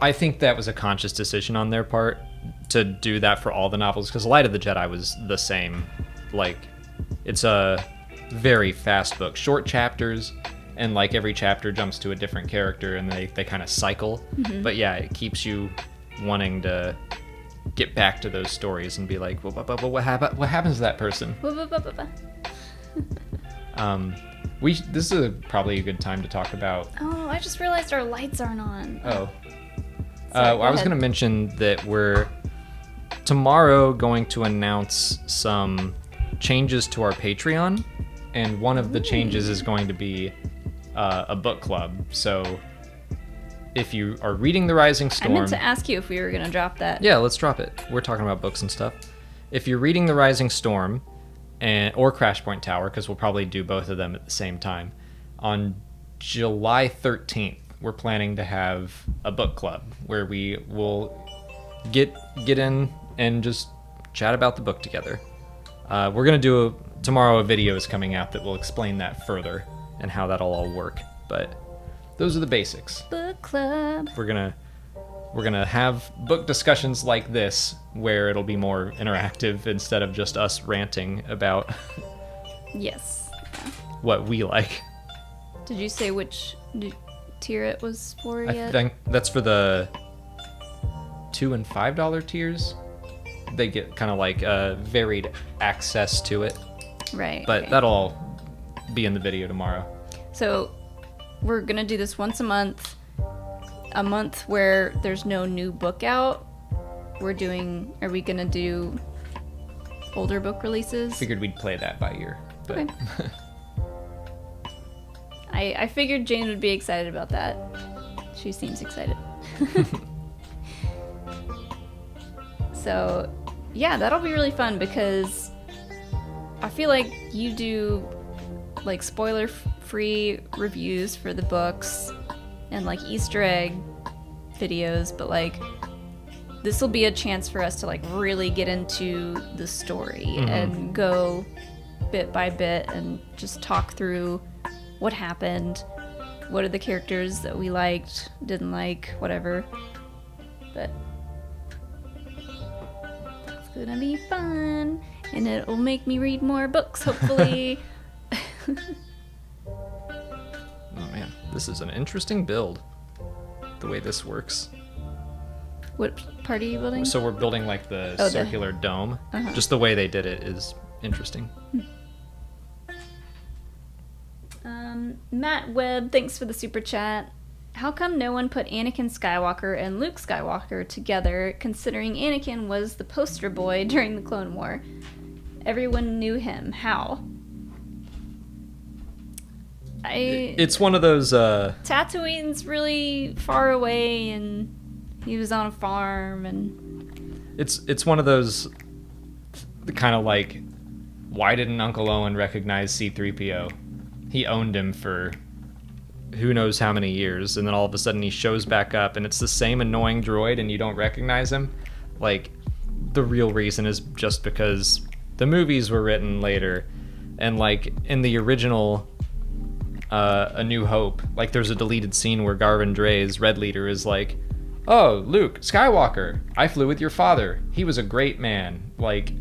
I think that was a conscious decision on their part to do that for all the novels, because Light of the Jedi was the same. Like, it's a very fast book, short chapters, and like every chapter jumps to a different character and they kind of cycle. But yeah, it keeps you wanting to get back to those stories and be like, well, what happens to that person? This is probably a good time to talk about. Oh, I just realized our lights aren't on. Oh. I was going to mention that we're tomorrow going to announce some changes to our Patreon, and one of the changes is going to be a book club. So if you are reading The Rising I Storm... meant to ask you if we were going to drop that. Yeah, let's drop it. We're talking about books and stuff. If you're reading The Rising Storm or Crash Point Tower, because we'll probably do both of them at the same time, on July 13th, we're planning to have a book club where we will get in and just chat about the book together. We're going to do tomorrow a video is coming out that will explain that further and how that'll all work. But those are the basics. Book club. We're gonna have book discussions like this where it'll be more interactive instead of just us ranting about Yes. Yeah. what we like. Did you say which tier it was for yet? I think that's for the $2 and $5 tiers. They get kind of like varied access to it. Right. But okay. that'll all be in the video tomorrow. So we're going to do this once a month where there's no new book out. Are we going to do older book releases? Figured we'd play that by ear. But Okay. I figured Jane would be excited about that. She seems excited. So, yeah, that'll be really fun because I feel like you do like spoiler-free reviews for the books and like Easter egg videos, but like this will be a chance for us to like really get into the story and go bit by bit and just talk through what happened, what are the characters that we liked, didn't like, whatever. But it's gonna be fun, and it'll make me read more books, hopefully. oh man, this is an interesting build. The way this works. What part are you building? So we're building like the circular dome. Just the way they did it is interesting. Matt Webb, thanks for the super chat. How come no one put Anakin Skywalker and Luke Skywalker together, considering Anakin was the poster boy during the Clone War? Everyone knew him. How? It's one of those... Tatooine's really far away, and he was on a farm, and... It's one of those kind of like, why didn't Uncle Owen recognize C-3PO? He owned him for who knows how many years, and then all of a sudden he shows back up, and it's the same annoying droid, and you don't recognize him? Like, the real reason is just because the movies were written later, and like, in the original... A New Hope, like there's a deleted scene where Garvin Dre's Red Leader is like, oh, Luke Skywalker, I flew with your father, he was a great man. Like,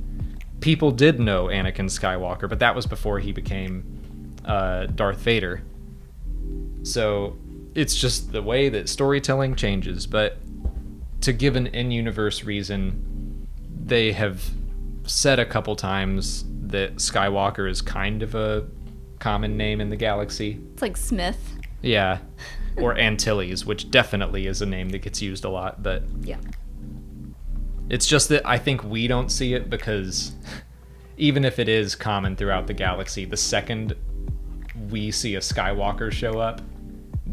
people did know Anakin Skywalker, but that was before he became Darth Vader. So it's just the way that storytelling changes. But to give an in-universe reason, they have said a couple times that Skywalker is kind of a common name in the galaxy. It's like Smith. Yeah. Or Antilles, which definitely is a name that gets used a lot, but yeah. It's just that I think we don't see it because even if it is common throughout the galaxy, the second we see a Skywalker show up,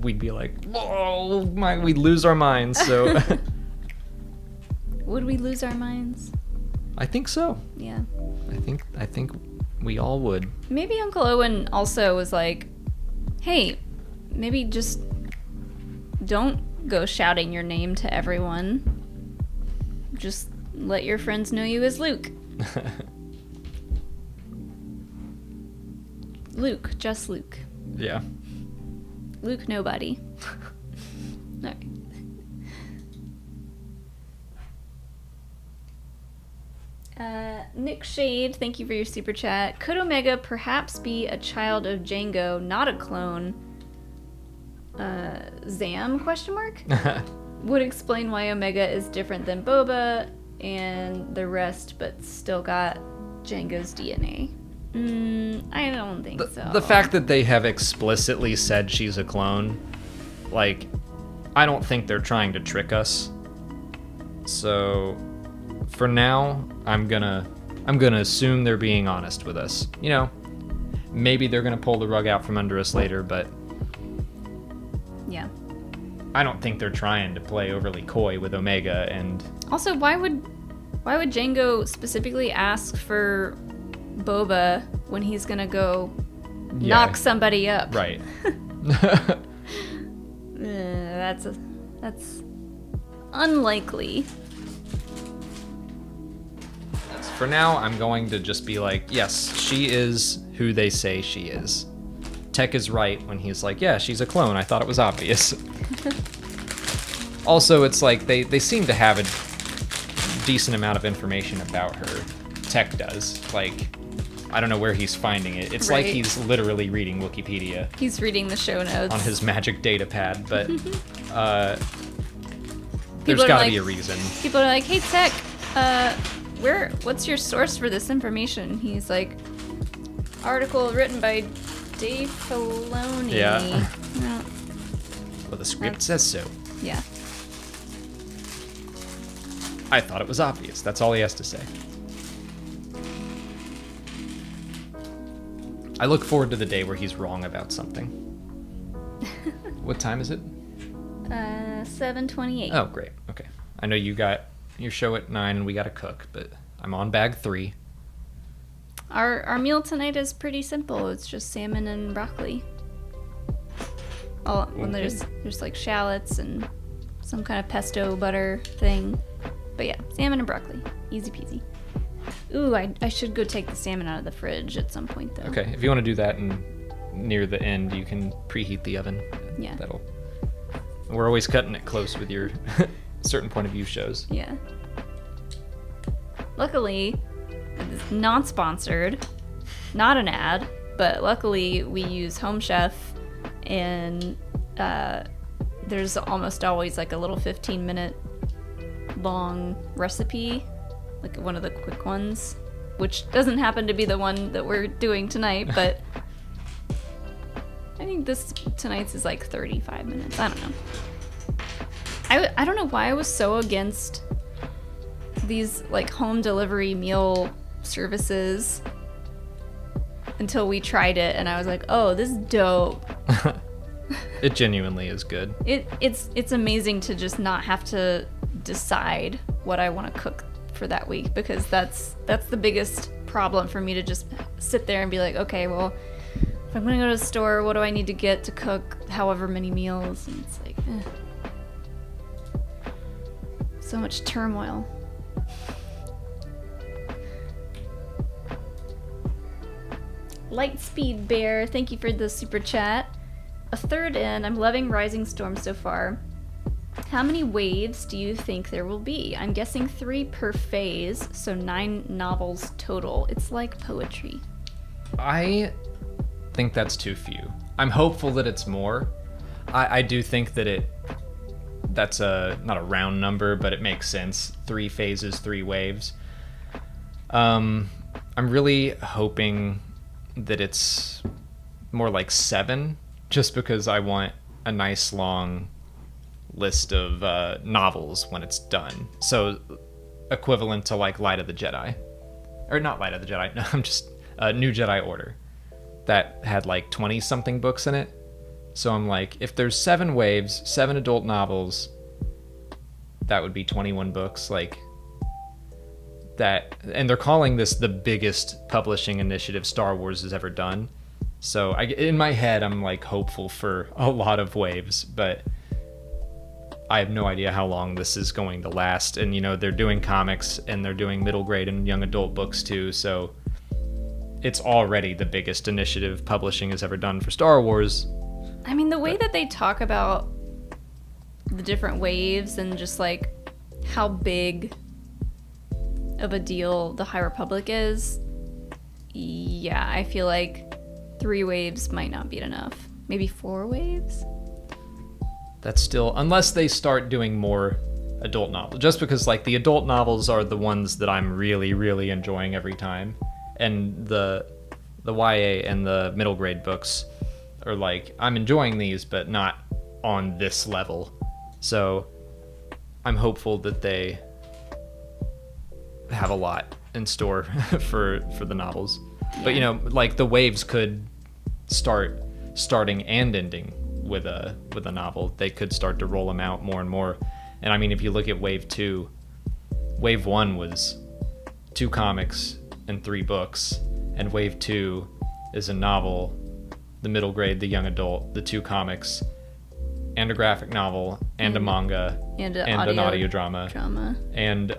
we'd be like, whoa, we'd lose our minds. So would we lose our minds? I think so. Yeah. I think we all would. Maybe Uncle Owen also was like, hey, maybe just don't go shouting your name to everyone. Just let your friends know you as Luke. Luke, just Luke. Yeah. Luke, nobody. Alright. Nick Shade, thank you for your super chat. Could Omega perhaps be a child of Jango, not a clone? Zam, question mark? Would explain why Omega is different than Boba and the rest, but still got Jango's DNA. I don't think so. The fact that they have explicitly said she's a clone, like, I don't think they're trying to trick us. So, for now, I'm gonna assume they're being honest with us. You know, maybe they're gonna pull the rug out from under us later, but yeah, I don't think they're trying to play overly coy with Omega, and Also, why would Jango specifically ask for Boba when he's gonna go knock somebody up? Right. That's unlikely. For now, I'm going to just be like, yes, she is who they say she is. Tech is right when he's like, yeah, she's a clone. I thought it was obvious. Also, it's like they seem to have a decent amount of information about her. Tech does. Like, I don't know where he's finding it. It's like he's literally reading Wikipedia. He's reading the show notes. On his magic data pad, but there's gotta be a reason. People are like, hey, Tech, what's your source for this information? He's like, article written by Dave Filoni. Yeah. No. Well, the script says so. Yeah. I thought it was obvious. That's all he has to say. I look forward to the day where he's wrong about something. What time is it? 7:28. Oh, great. Okay. I know you got your show at 9 and we got to cook, but I'm on bag 3. Our meal tonight is pretty simple. It's just salmon and broccoli. When there's like shallots and some kind of pesto butter thing. But yeah, salmon and broccoli. Easy peasy. Ooh, I should go take the salmon out of the fridge at some point, though. Okay, if you want to do that and near the end, you can preheat the oven. Yeah. We're always cutting it close with your certain point of view shows. Yeah. Luckily, it's not sponsored, not an ad, but luckily we use Home Chef, and there's almost always like a little 15-minute long recipe, like one of the quick ones, which doesn't happen to be the one that we're doing tonight, but I think tonight's is like 35 minutes. I don't know. I don't know why I was so against these like home delivery meal services until we tried it, and I was like, oh, this is dope. It genuinely is good. It's amazing to just not have to decide what I want to cook for that week, because that's the biggest problem for me, to just sit there and be like, okay, well, if I'm gonna go to the store, what do I need to get to cook however many meals? And it's like, so much turmoil. Lightspeed Bear, thank you for the super chat. A third in, I'm loving Rising Storm so far. How many waves do you think there will be? I'm guessing 3 per phase, so 9 novels total. It's like poetry. I think that's too few. I'm hopeful that it's more. I do think that that's not a round number, but it makes sense. 3 phases, 3 waves. I'm really hoping that it's more like 7, just because I want a nice long list of novels when it's done. So equivalent to like Light of the Jedi. Or not Light of the Jedi, no, I'm just New Jedi Order. That had like 20 something books in it. So I'm like, if there's 7 waves, 7 adult novels, that would be 21 books, like that. And they're calling this the biggest publishing initiative Star Wars has ever done. So in my head, I'm like hopeful for a lot of waves, but I have no idea how long this is going to last. And, you know, they're doing comics and they're doing middle grade and young adult books too. So it's already the biggest initiative publishing has ever done for Star Wars. I mean, the way that they talk about the different waves and just like how big of a deal the High Republic is, yeah, I feel like 3 waves might not be enough. Maybe 4 waves? That's still, unless they start doing more adult novels, just because like the adult novels are the ones that I'm really, really enjoying every time. And the YA and the middle grade books are like, I'm enjoying these, but not on this level. So I'm hopeful that they have a lot in store for the novels. Yeah. But, you know, like the waves could starting and ending with a novel. They could start to roll them out more and more. And I mean, if you look at Wave 2, Wave 1 was 2 comics and 3 books, and Wave 2 is a novel, the middle grade, the young adult, the 2 comics, and a graphic novel, and a manga, and an audio drama, and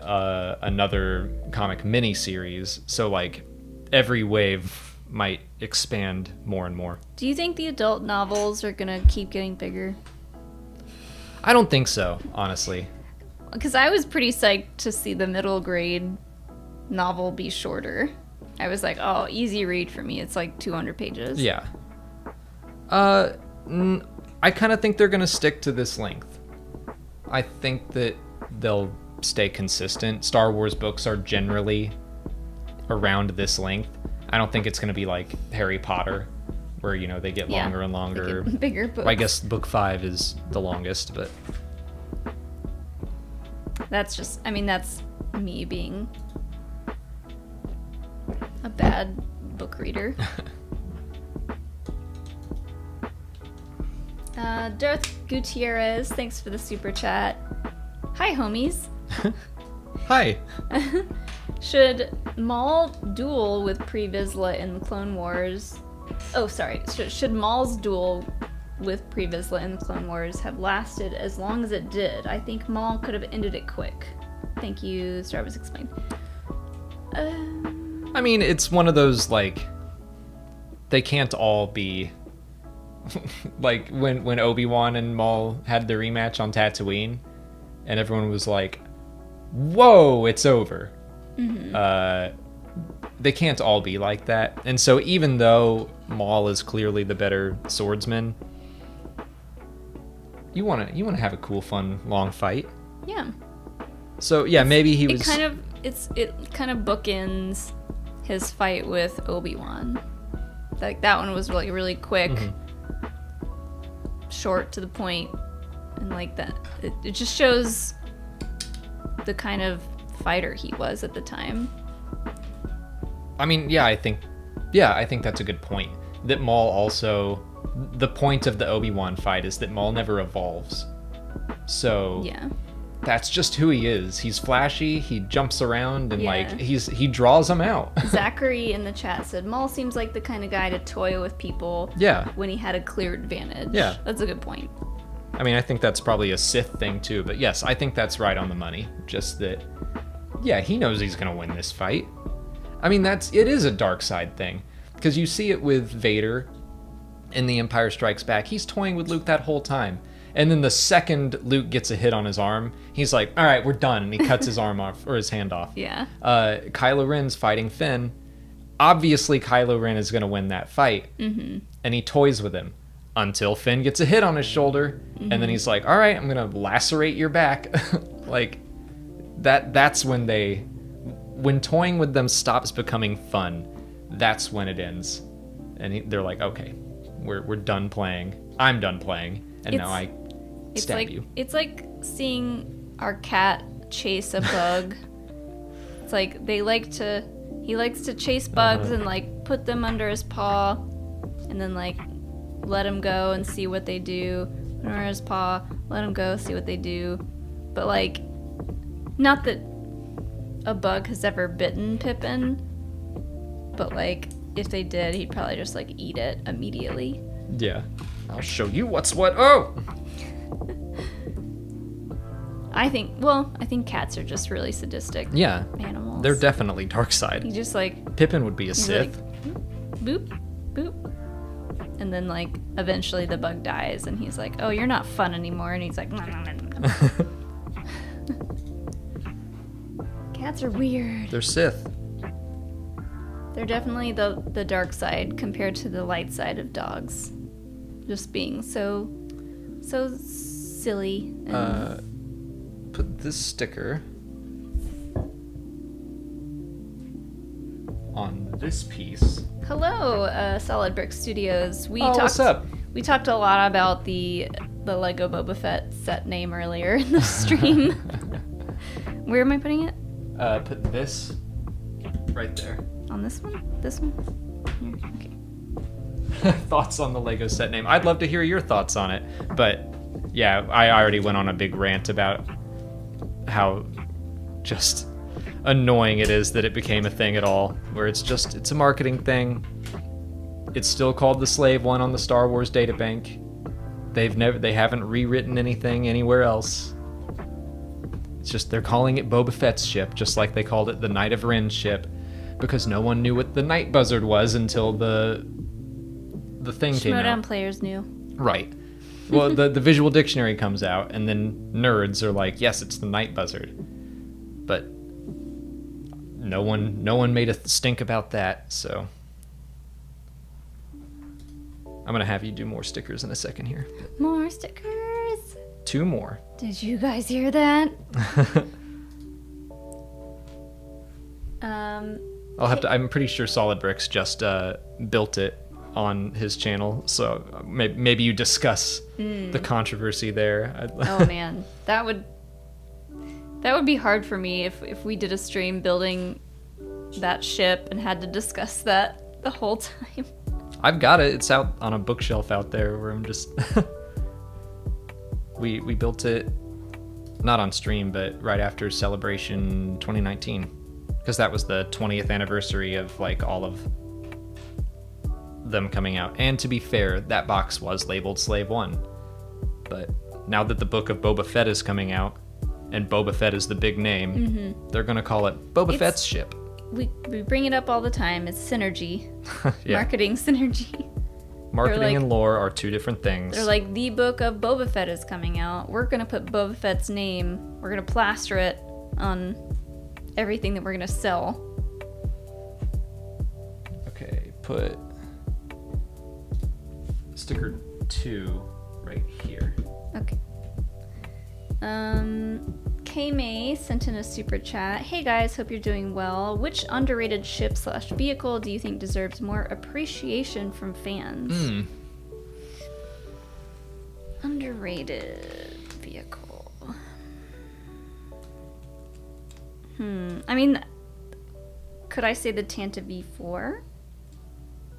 another comic mini series. So like every wave might expand more and more. Do you think the adult novels are gonna keep getting bigger? I don't think so, honestly. Because I was pretty psyched to see the middle grade novel be shorter. I was like, oh, easy read for me. It's like 200 pages. Yeah. I kind of think they're going to stick to this length. I think that they'll stay consistent. Star Wars books are generally around this length. I don't think it's going to be like Harry Potter, where, you know, they get longer and longer. They get bigger books. I guess book 5 is the longest, but... That's me being a bad book reader. Darth Gutierrez, thanks for the super chat. Hi, homies. Hi. Should Maul duel with Pre Vizsla in the Clone Wars? Oh, sorry. Should Maul's duel with Pre Vizsla in the Clone Wars have lasted as long as it did? I think Maul could have ended it quick. Thank you, Star Wars Explained. I mean, it's one of those, like, they can't all be... like, when Obi-Wan and Maul had their rematch on Tatooine, and everyone was like, whoa, it's over. Mm-hmm. They can't all be like that. And so even though Maul is clearly the better swordsman, you want to have a cool, fun, long fight. Yeah. So yeah, maybe he was... It kind of bookends his fight with Obi-Wan. Like, that one was really, really quick, short to the point, and like that. It just shows the kind of fighter he was at the time. I mean, I think that's a good point. That Maul also... The point of the Obi-Wan fight is that Maul never evolves. So... Yeah. That's just who he is. He's flashy, he jumps around, and he draws them out. Zachary in the chat said, Maul seems like the kind of guy to toy with people when he had a clear advantage. Yeah. That's a good point. I mean, I think that's probably a Sith thing too, but yes, I think that's right on the money. Just that, he knows he's going to win this fight. I mean, it is a dark side thing, because you see it with Vader in The Empire Strikes Back. He's toying with Luke that whole time. And then the second Luke gets a hit on his arm, he's like, all right, we're done. And he cuts his arm off, or his hand off. Yeah. Kylo Ren's fighting Finn. Obviously, Kylo Ren is going to win that fight. Mm-hmm. And he toys with him until Finn gets a hit on his shoulder. Mm-hmm. And then he's like, all right, I'm going to lacerate your back. Like, that's when toying with them stops becoming fun. That's when it ends. And they're like, okay, we're done playing. I'm done playing. And now I stab you. It's like seeing our cat chase a bug. It's like he likes to chase bugs and like put them under his paw and then like let him go and see what they do. Put them under his paw, let him go, see what they do. But like, not that a bug has ever bitten Pippin, but like if they did, he'd probably just like eat it immediately. Yeah. I'll show you what's what. Oh! I think cats are just really sadistic animals. They're definitely dark side. He just like... Pippin would be a Sith. Like, boop, boop. And then like eventually the bug dies and he's like, oh, you're not fun anymore. And he's like... Nah, nah, nah, nah. Cats are weird. They're Sith. They're definitely the dark side compared to the light side of dogs. Just being so silly. Put this sticker on this piece. Hello, Solid Brick Studios. What's up? We talked a lot about the Lego Boba Fett set name earlier in the stream. Where am I putting it? Put this right there. On this one? This one? Here, okay. thoughts on the Lego set name. I'd love to hear your thoughts on it. But yeah, I already went on a big rant about how just annoying it is that it became a thing at all, where it's a marketing thing. It's still called the Slave One on the Star Wars databank. They haven't rewritten anything anywhere else. It's just they're calling it Boba Fett's ship, just like they called it the Knight of Ren's ship, because no one knew what the Night Buzzard was until the thing came out. Schmoedown players knew. Right. Well, the visual dictionary comes out, and then nerds are like, yes, it's the Night Buzzard. But no one made a stink about that, so I'm gonna have you do more stickers in a second here. More stickers. 2 more. Did you guys hear that? I'm pretty sure Solid Bricks just built it on his channel, so maybe you discuss the controversy there. Oh man, that would be hard for me if we did a stream building that ship and had to discuss that the whole time. I've got it. It's out on a bookshelf out there where I'm just... we built it, not on stream, but right after Celebration 2019. Because that was the 20th anniversary of, like, all of them coming out. And to be fair, that box was labeled Slave One. But now that the Book of Boba Fett is coming out, and Boba Fett is the big name, they're going to call it Fett's ship. We bring it up all the time. It's synergy. Yeah. Marketing synergy. Marketing and lore are 2 different things. They're like, the Book of Boba Fett is coming out. We're going to put Boba Fett's name. We're going to plaster it on everything that we're going to sell. Okay, put sticker 2 right here. Okay. K-May sent in a super chat. Hey guys, hope you're doing well. Which underrated ship/vehicle do you think deserves more appreciation from fans? Underrated vehicle. I mean, could I say the Tanta V4?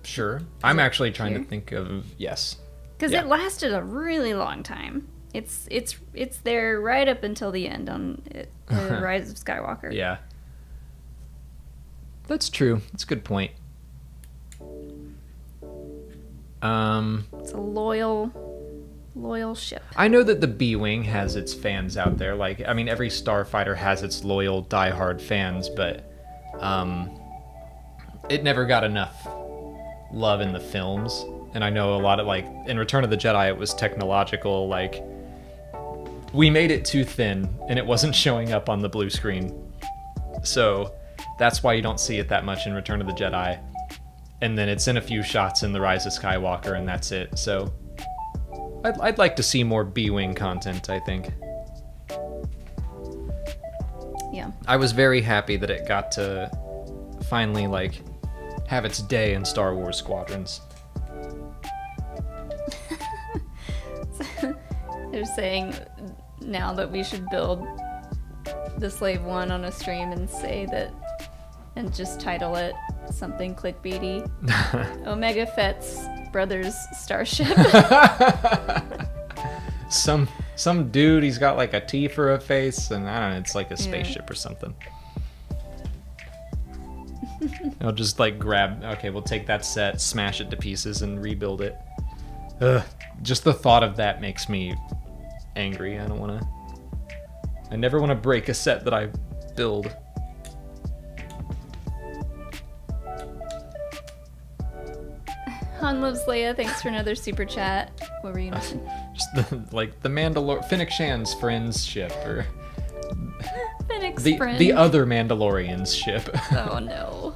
Sure. I'm actually trying to think of... Yes. Because it lasted a really long time. It's there right up until the end on the Rise of Skywalker. Yeah. That's true. That's a good point. It's a loyal ship. I know that the B-Wing has its fans out there. Like, I mean, every starfighter has its loyal, diehard fans, but it never got enough love in the films. And I know a lot of, like, in Return of the Jedi, it was technological, like... We made it too thin, and it wasn't showing up on the blue screen. So that's why you don't see it that much in Return of the Jedi. And then it's in a few shots in The Rise of Skywalker, and that's it. So I'd like to see more B-Wing content, I think. Yeah. I was very happy that it got to finally, like, have its day in Star Wars Squadrons. They're saying now that we should build the Slave One on a stream and say that, and just title it something clickbaity. Omega Fett's brother's starship. Some dude, he's got like a T for a face, and I don't know, it's like a spaceship or something. I'll just like we'll take that set, smash it to pieces, and rebuild it. Ugh, just the thought of that makes me angry. I never want to break a set that I build. Han Loves Leia, thanks for another super chat. What were you gonna say? Just the Fennec Shan's friend's ship, or Fennec's friend. the other Mandalorian's ship. Oh no.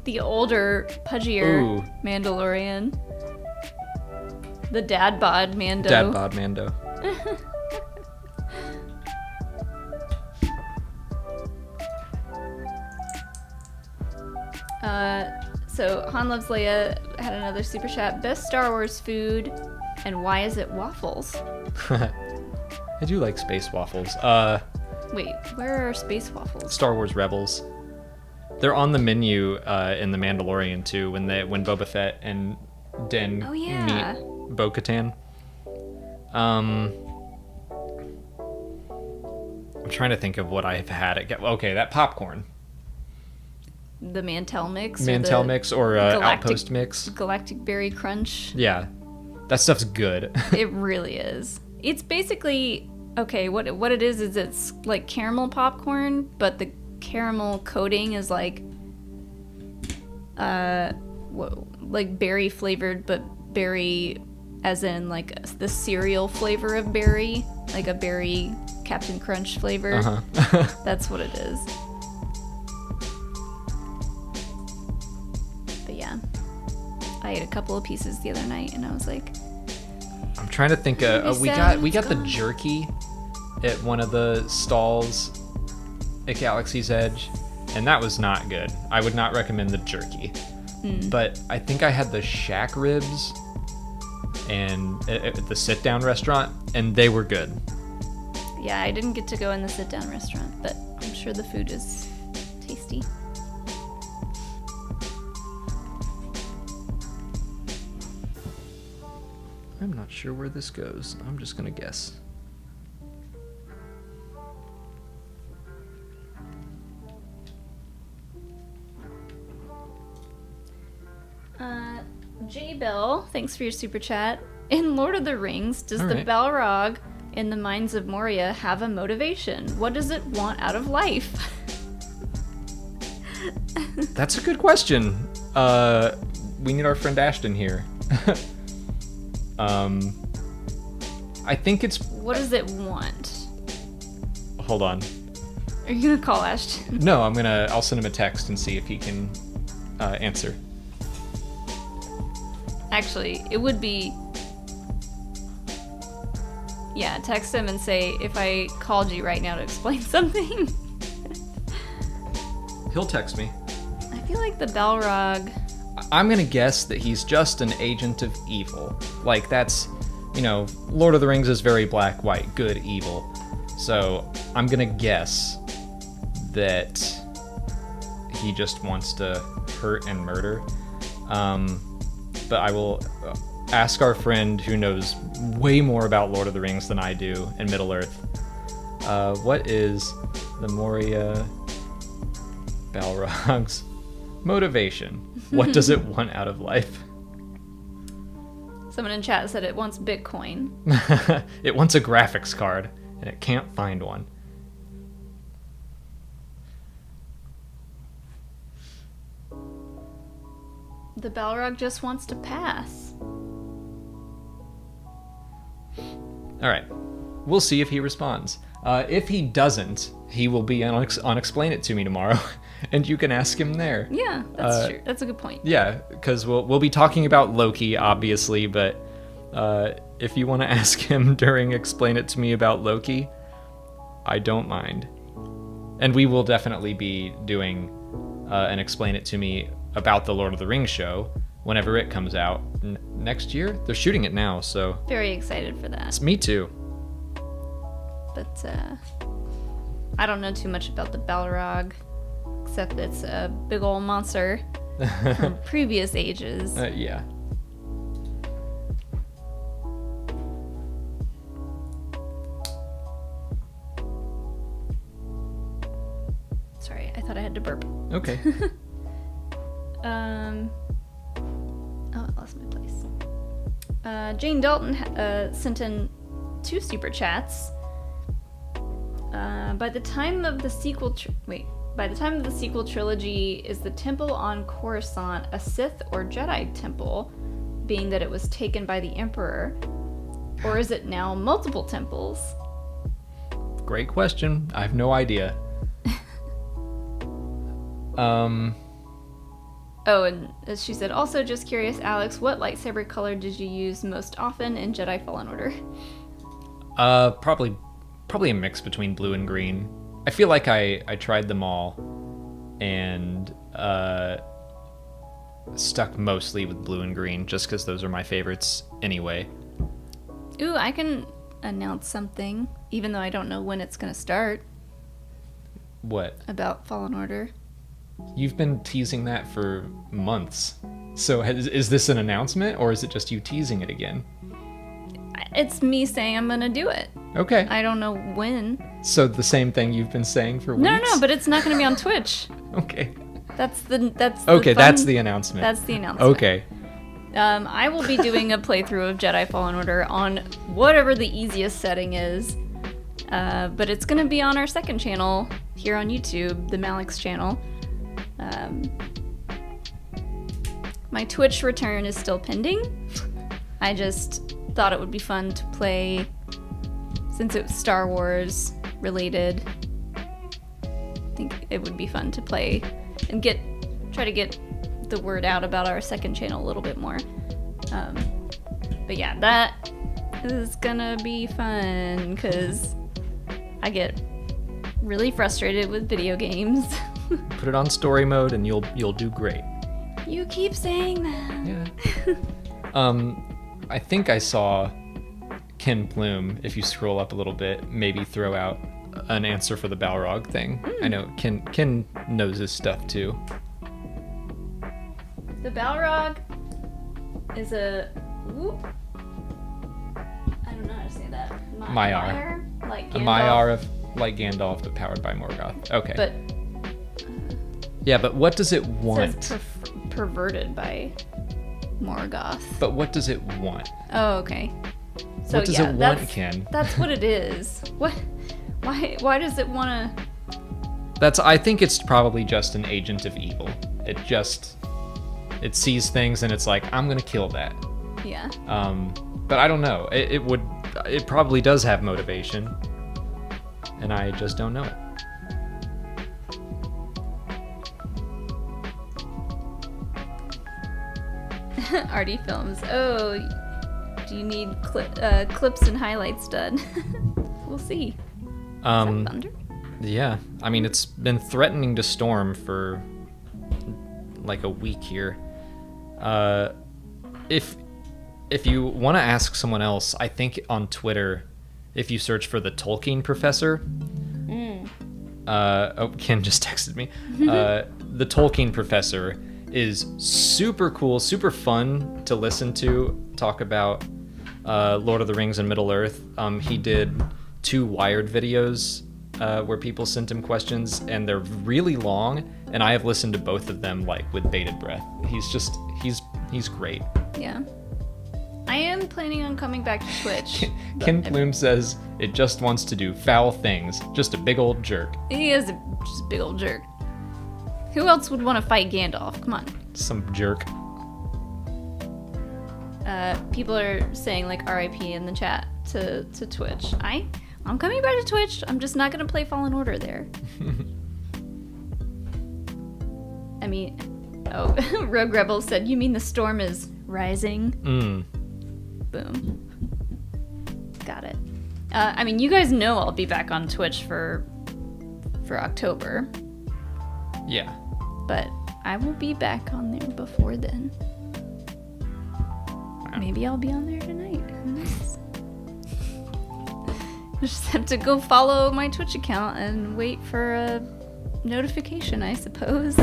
The older, pudgier Mandalorian. The dad bod Mando. Dad bod Mando. So Han Loves Leia had another super chat. Best Star Wars food, and why is it waffles? I do like space waffles. Wait, where are space waffles? Star Wars Rebels. They're on the menu in The Mandalorian too. When Boba Fett and Den Oh, yeah. meet Bo-Katan. I'm trying to think of what I've had. Okay, that popcorn. The Mantel mix. Mantel mix or Outpost mix. Galactic Berry Crunch. Yeah, that stuff's good. It really is. It's basically, okay, what it is it's like caramel popcorn, but the caramel coating is like berry flavored, but berry as in like the cereal flavor of berry, like a berry Captain Crunch flavor. Uh-huh. That's what it is. But yeah, I ate a couple of pieces the other night, and I was like, I'm trying to think. We got the jerky at one of the stalls at Galaxy's Edge, and that was not good. I would not recommend the jerky. But I think I had the shack ribs and at the sit-down restaurant, and they were good. Yeah, I didn't get to go in the sit-down restaurant, but I'm sure the food is tasty. I'm not sure where this goes. I'm just gonna guess. J Bell, thanks for your super chat. In Lord of the Rings, does All the right. Balrog in the Mines of Moria have a motivation? What does it want out of life? That's a good question. We need our friend Ashton here. I think it's... What does it want? Hold on. Are you gonna call Ashton? No, I'll send him a text and see if he can answer. Actually, it would be... Yeah, text him and say, if I called you right now to explain something. He'll text me. I feel like the Balrog... I'm gonna guess that he's just an agent of evil. Like, that's, Lord of the Rings is very black, white, good, evil. So, I'm gonna guess that he just wants to hurt and murder. But I will ask our friend who knows way more about Lord of the Rings than I do in Middle-earth. What is the Moria Balrog's motivation? What does it want out of life? Someone in chat said it wants Bitcoin. It wants a graphics card, and it can't find one. The Balrog just wants to pass. All right. We'll see if he responds. If he doesn't, he will be on Explain It To Me tomorrow, and you can ask him there. Yeah, that's true. That's a good point. Yeah, because we'll be talking about Loki, obviously, but if you want to ask him during Explain It To Me about Loki, I don't mind. And we will definitely be doing an Explain It To Me about the Lord of the Rings show whenever it comes out next year. They're shooting it now, so... Very excited for that. It's me too. But I don't know too much about the Balrog, except it's a big old monster from previous ages. Yeah. Sorry, I thought I had to burp. Okay. Oh, I lost my place. Jane Dalton sent in 2 super chats. By the time of the sequel trilogy, is the temple on Coruscant a Sith or Jedi temple, being that it was taken by the Emperor, or is it now multiple temples? Great question. I have no idea. Oh, and as she said, also just curious, Alex, what lightsaber color did you use most often in Jedi Fallen Order? Probably a mix between blue and green. I feel like I tried them all and stuck mostly with blue and green just because those are my favorites anyway. Ooh, I can announce something, even though I don't know when it's going to start. What? About Fallen Order. You've been teasing that for months. So is this an announcement, or is it just you teasing it again? It's me saying I'm gonna do it. Okay. I don't know when. So the same thing you've been saying for weeks? No, but it's not gonna be on Twitch. Okay. That's the that's the announcement. That's the announcement. Okay. I will be doing a playthrough of Jedi Fallen Order on whatever the easiest setting is. But it's gonna be on our second channel here on YouTube, the Malik's channel. My Twitch return is still pending. I just thought it would be fun to play, since it was Star Wars related. I think it would be fun to play and try to get the word out about our second channel a little bit more. But yeah, that is gonna be fun because I get really frustrated with video games. Put it on story mode and you'll do great. You keep saying that. Yeah. I think I saw Ken Plume, if you scroll up a little bit, maybe throw out an answer for the Balrog thing. I know Ken knows his stuff too. The Balrog is a... Whoop. I don't know how to say that. Maiar. Like a Maiar of like Gandalf, but powered by Morgoth. Okay. But... yeah, but what does it want? It says perverted by Morgoth. But what does it want? Oh, okay. So what does it want, Ken? That's what it is. What? Why does it want to... I think it's probably just an agent of evil. It sees things and it's like, I'm gonna kill that. Yeah. But I don't know. It probably does have motivation, and I just don't know it. Artie Films. Oh, do you need clips and highlights done? We'll see. Is that thunder? Yeah. I mean, it's been threatening to storm for like a week here. If you want to ask someone else, I think on Twitter, if you search for the Tolkien Professor, Ken just texted me. The Tolkien Professor is super cool, super fun to listen to, talk about Lord of the Rings and Middle Earth. He did 2 Wired videos where people sent him questions, and they're really long, and I have listened to both of them like with bated breath. He's great. Yeah. I am planning on coming back to Twitch. Ken Plume says it just wants to do foul things. Just a big old jerk. He is just a big old jerk. Who else would want to fight Gandalf? Come on. Some jerk. People are saying like RIP in the chat to Twitch. I'm coming back to Twitch. I'm just not gonna play Fallen Order there. I mean, Rogue Rebel said, you mean the storm is rising? Boom. Got it. I mean, you guys know I'll be back on Twitch for October. Yeah. But I will be back on there before then. Maybe I'll be on there tonight. Who knows? Just have to go follow my Twitch account and wait for a notification, I suppose.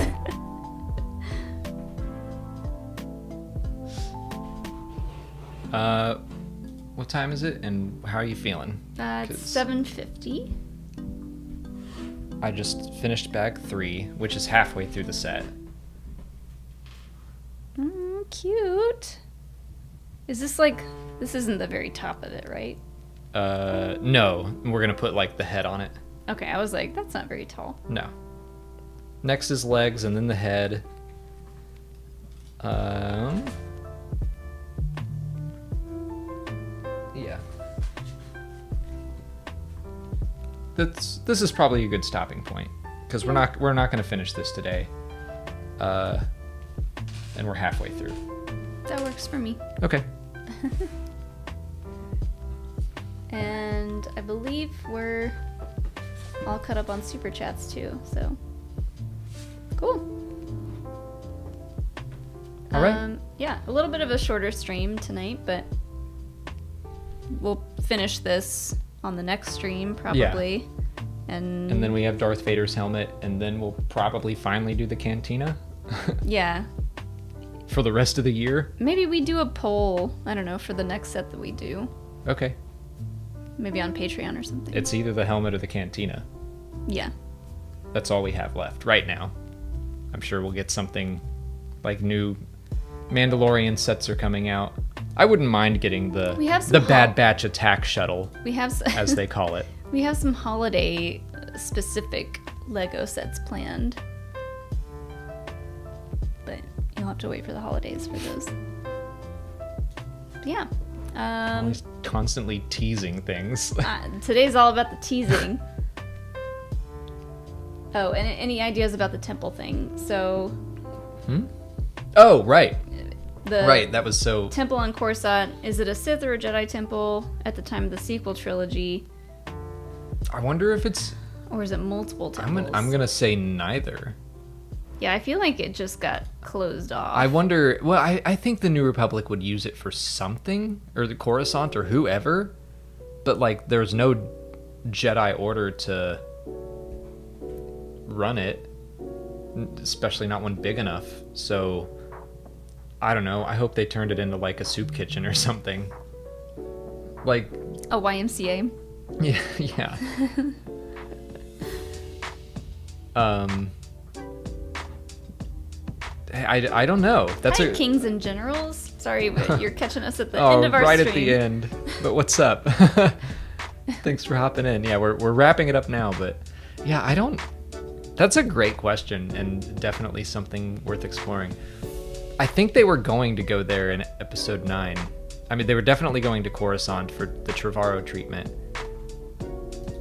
What time is it, and how are you feeling? It's 7:50. I just finished bag 3, which is halfway through the set. Cute. Is this like... This isn't the very top of it, right? No. We're gonna put like the head on it. Okay, I was like, that's not very tall. No. Next is legs, and then the head. Yeah. This is probably a good stopping point, because we're not going to finish this today, and we're halfway through. That works for me. Okay. And I believe we're all caught up on super chats too, so cool. All right. Yeah, a little bit of a shorter stream tonight, but we'll finish this on the next stream probably. Yeah. And then we have Darth Vader's helmet, and then we'll probably finally do the cantina. Yeah. For the rest of the year? Maybe we do a poll, I don't know, for the next set that we do. Okay. Maybe on Patreon or something. It's either the helmet or the cantina. Yeah. That's all we have left right now. I'm sure we'll get something like new Mandalorian sets are coming out. I wouldn't mind getting the Bad Batch attack shuttle, as they call it. We have some holiday specific Lego sets planned. But you'll have to wait for the holidays for those. But yeah. Always constantly teasing things. Today's all about the teasing. Oh, and any ideas about the temple thing? So. Oh, right. Right, that was so. Temple on Coruscant. Is it a Sith or a Jedi temple at the time of the sequel trilogy? I wonder if it's. Or is it multiple temples? I'm gonna say neither. Yeah, I feel like it just got closed off. I wonder. Well, I think the New Republic would use it for something, or the Coruscant, or whoever. But like, there's no Jedi Order to run it, especially not one big enough. So, I don't know. I hope they turned it into like a soup kitchen or something. Like a YMCA. Yeah. I don't know. That's Hi, Kings and Generals. Sorry, but you're catching us at the end of our right stream. At the end. But what's up? Thanks for hopping in. Yeah, we're wrapping it up now, but yeah, I don't. That's a great question and definitely something worth exploring. I think they were going to go there in episode 9. I mean, they were definitely going to Coruscant for the Trevorrow treatment.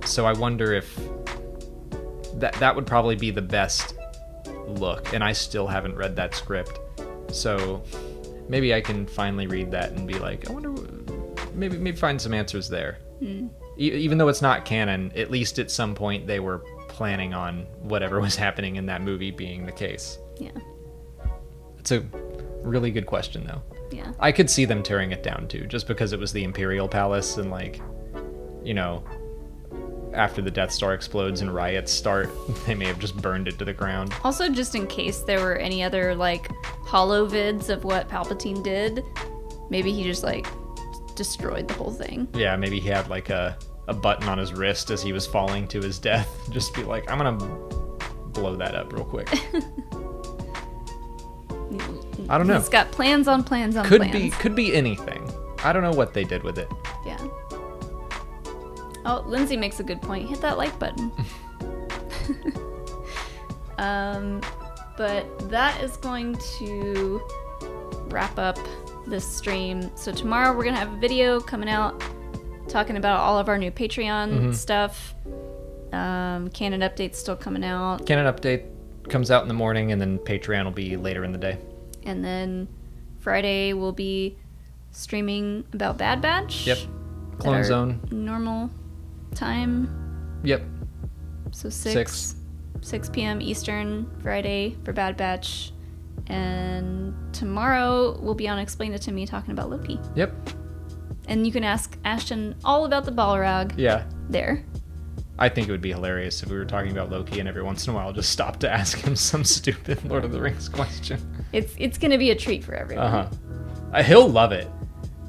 So I wonder if that would probably be the best look, and I still haven't read that script. So maybe I can finally read that and be like, I wonder, maybe find some answers there. Even though it's not canon, at least at some point they were planning on whatever was happening in that movie being the case. Yeah. It's a really good question, though. Yeah. I could see them tearing it down, too, just because it was the Imperial Palace and, like, you know, after the Death Star explodes and riots start, they may have just burned it to the ground. Also, just in case there were any other, like, holo vids of what Palpatine did, maybe he just, like, destroyed the whole thing. Yeah, maybe he had, like, a button on his wrist as he was falling to his death. Just be like, I'm gonna blow that up real quick. I don't know. He's got plans on plans on plans. Could be anything. I don't know what they did with it. Yeah. Oh, Lindsay makes a good point. Hit that like button. But that is going to wrap up this stream. So tomorrow we're going to have a video coming out talking about all of our new Patreon stuff. Canon update's still coming out. Canon update comes out in the morning, and then Patreon will be later in the day. And then Friday we'll be streaming about Bad Batch. Yep. Clone Zone. Normal time. Yep. So 6 p.m. Eastern Friday for Bad Batch. And tomorrow we'll be on Explain It to Me talking about Loki. Yep. And you can ask Ashton all about the Balrog. Yeah. There. I think it would be hilarious if we were talking about Loki and every once in a while just stop to ask him some stupid Lord of the Rings question. It's going to be a treat for everyone. He'll love it,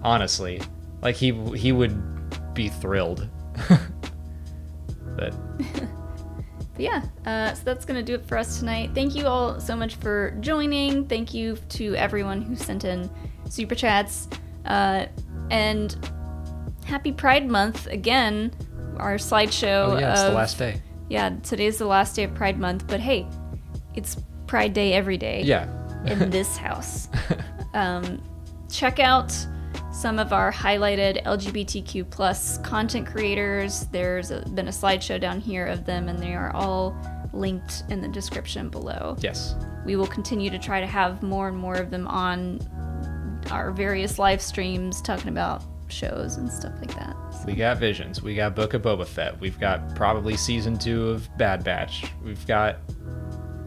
honestly. Like, he would be thrilled. But yeah, so that's going to do it for us tonight. Thank you all so much for joining. Thank you to everyone who sent in super chats. And happy Pride Month again. Our slideshow. Oh yeah, it's the last day. Yeah, today's the last day of Pride Month, but hey, it's Pride Day every day. Yeah. In this house. Check out some of our highlighted LGBTQ plus content creators. There's been a slideshow down here of them, and they are all linked in the description below. Yes. We will continue to try to have more and more of them on our various live streams talking about shows and stuff like that. So. We got Visions. We got Book of Boba Fett. We've got probably season 2 of Bad Batch. We've got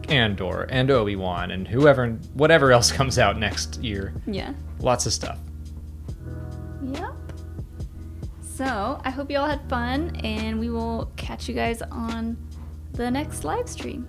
Andor and Obi-Wan and whatever else comes out next year. Yeah. Lots of stuff. Yep. So I hope you all had fun, and we will catch you guys on the next live stream.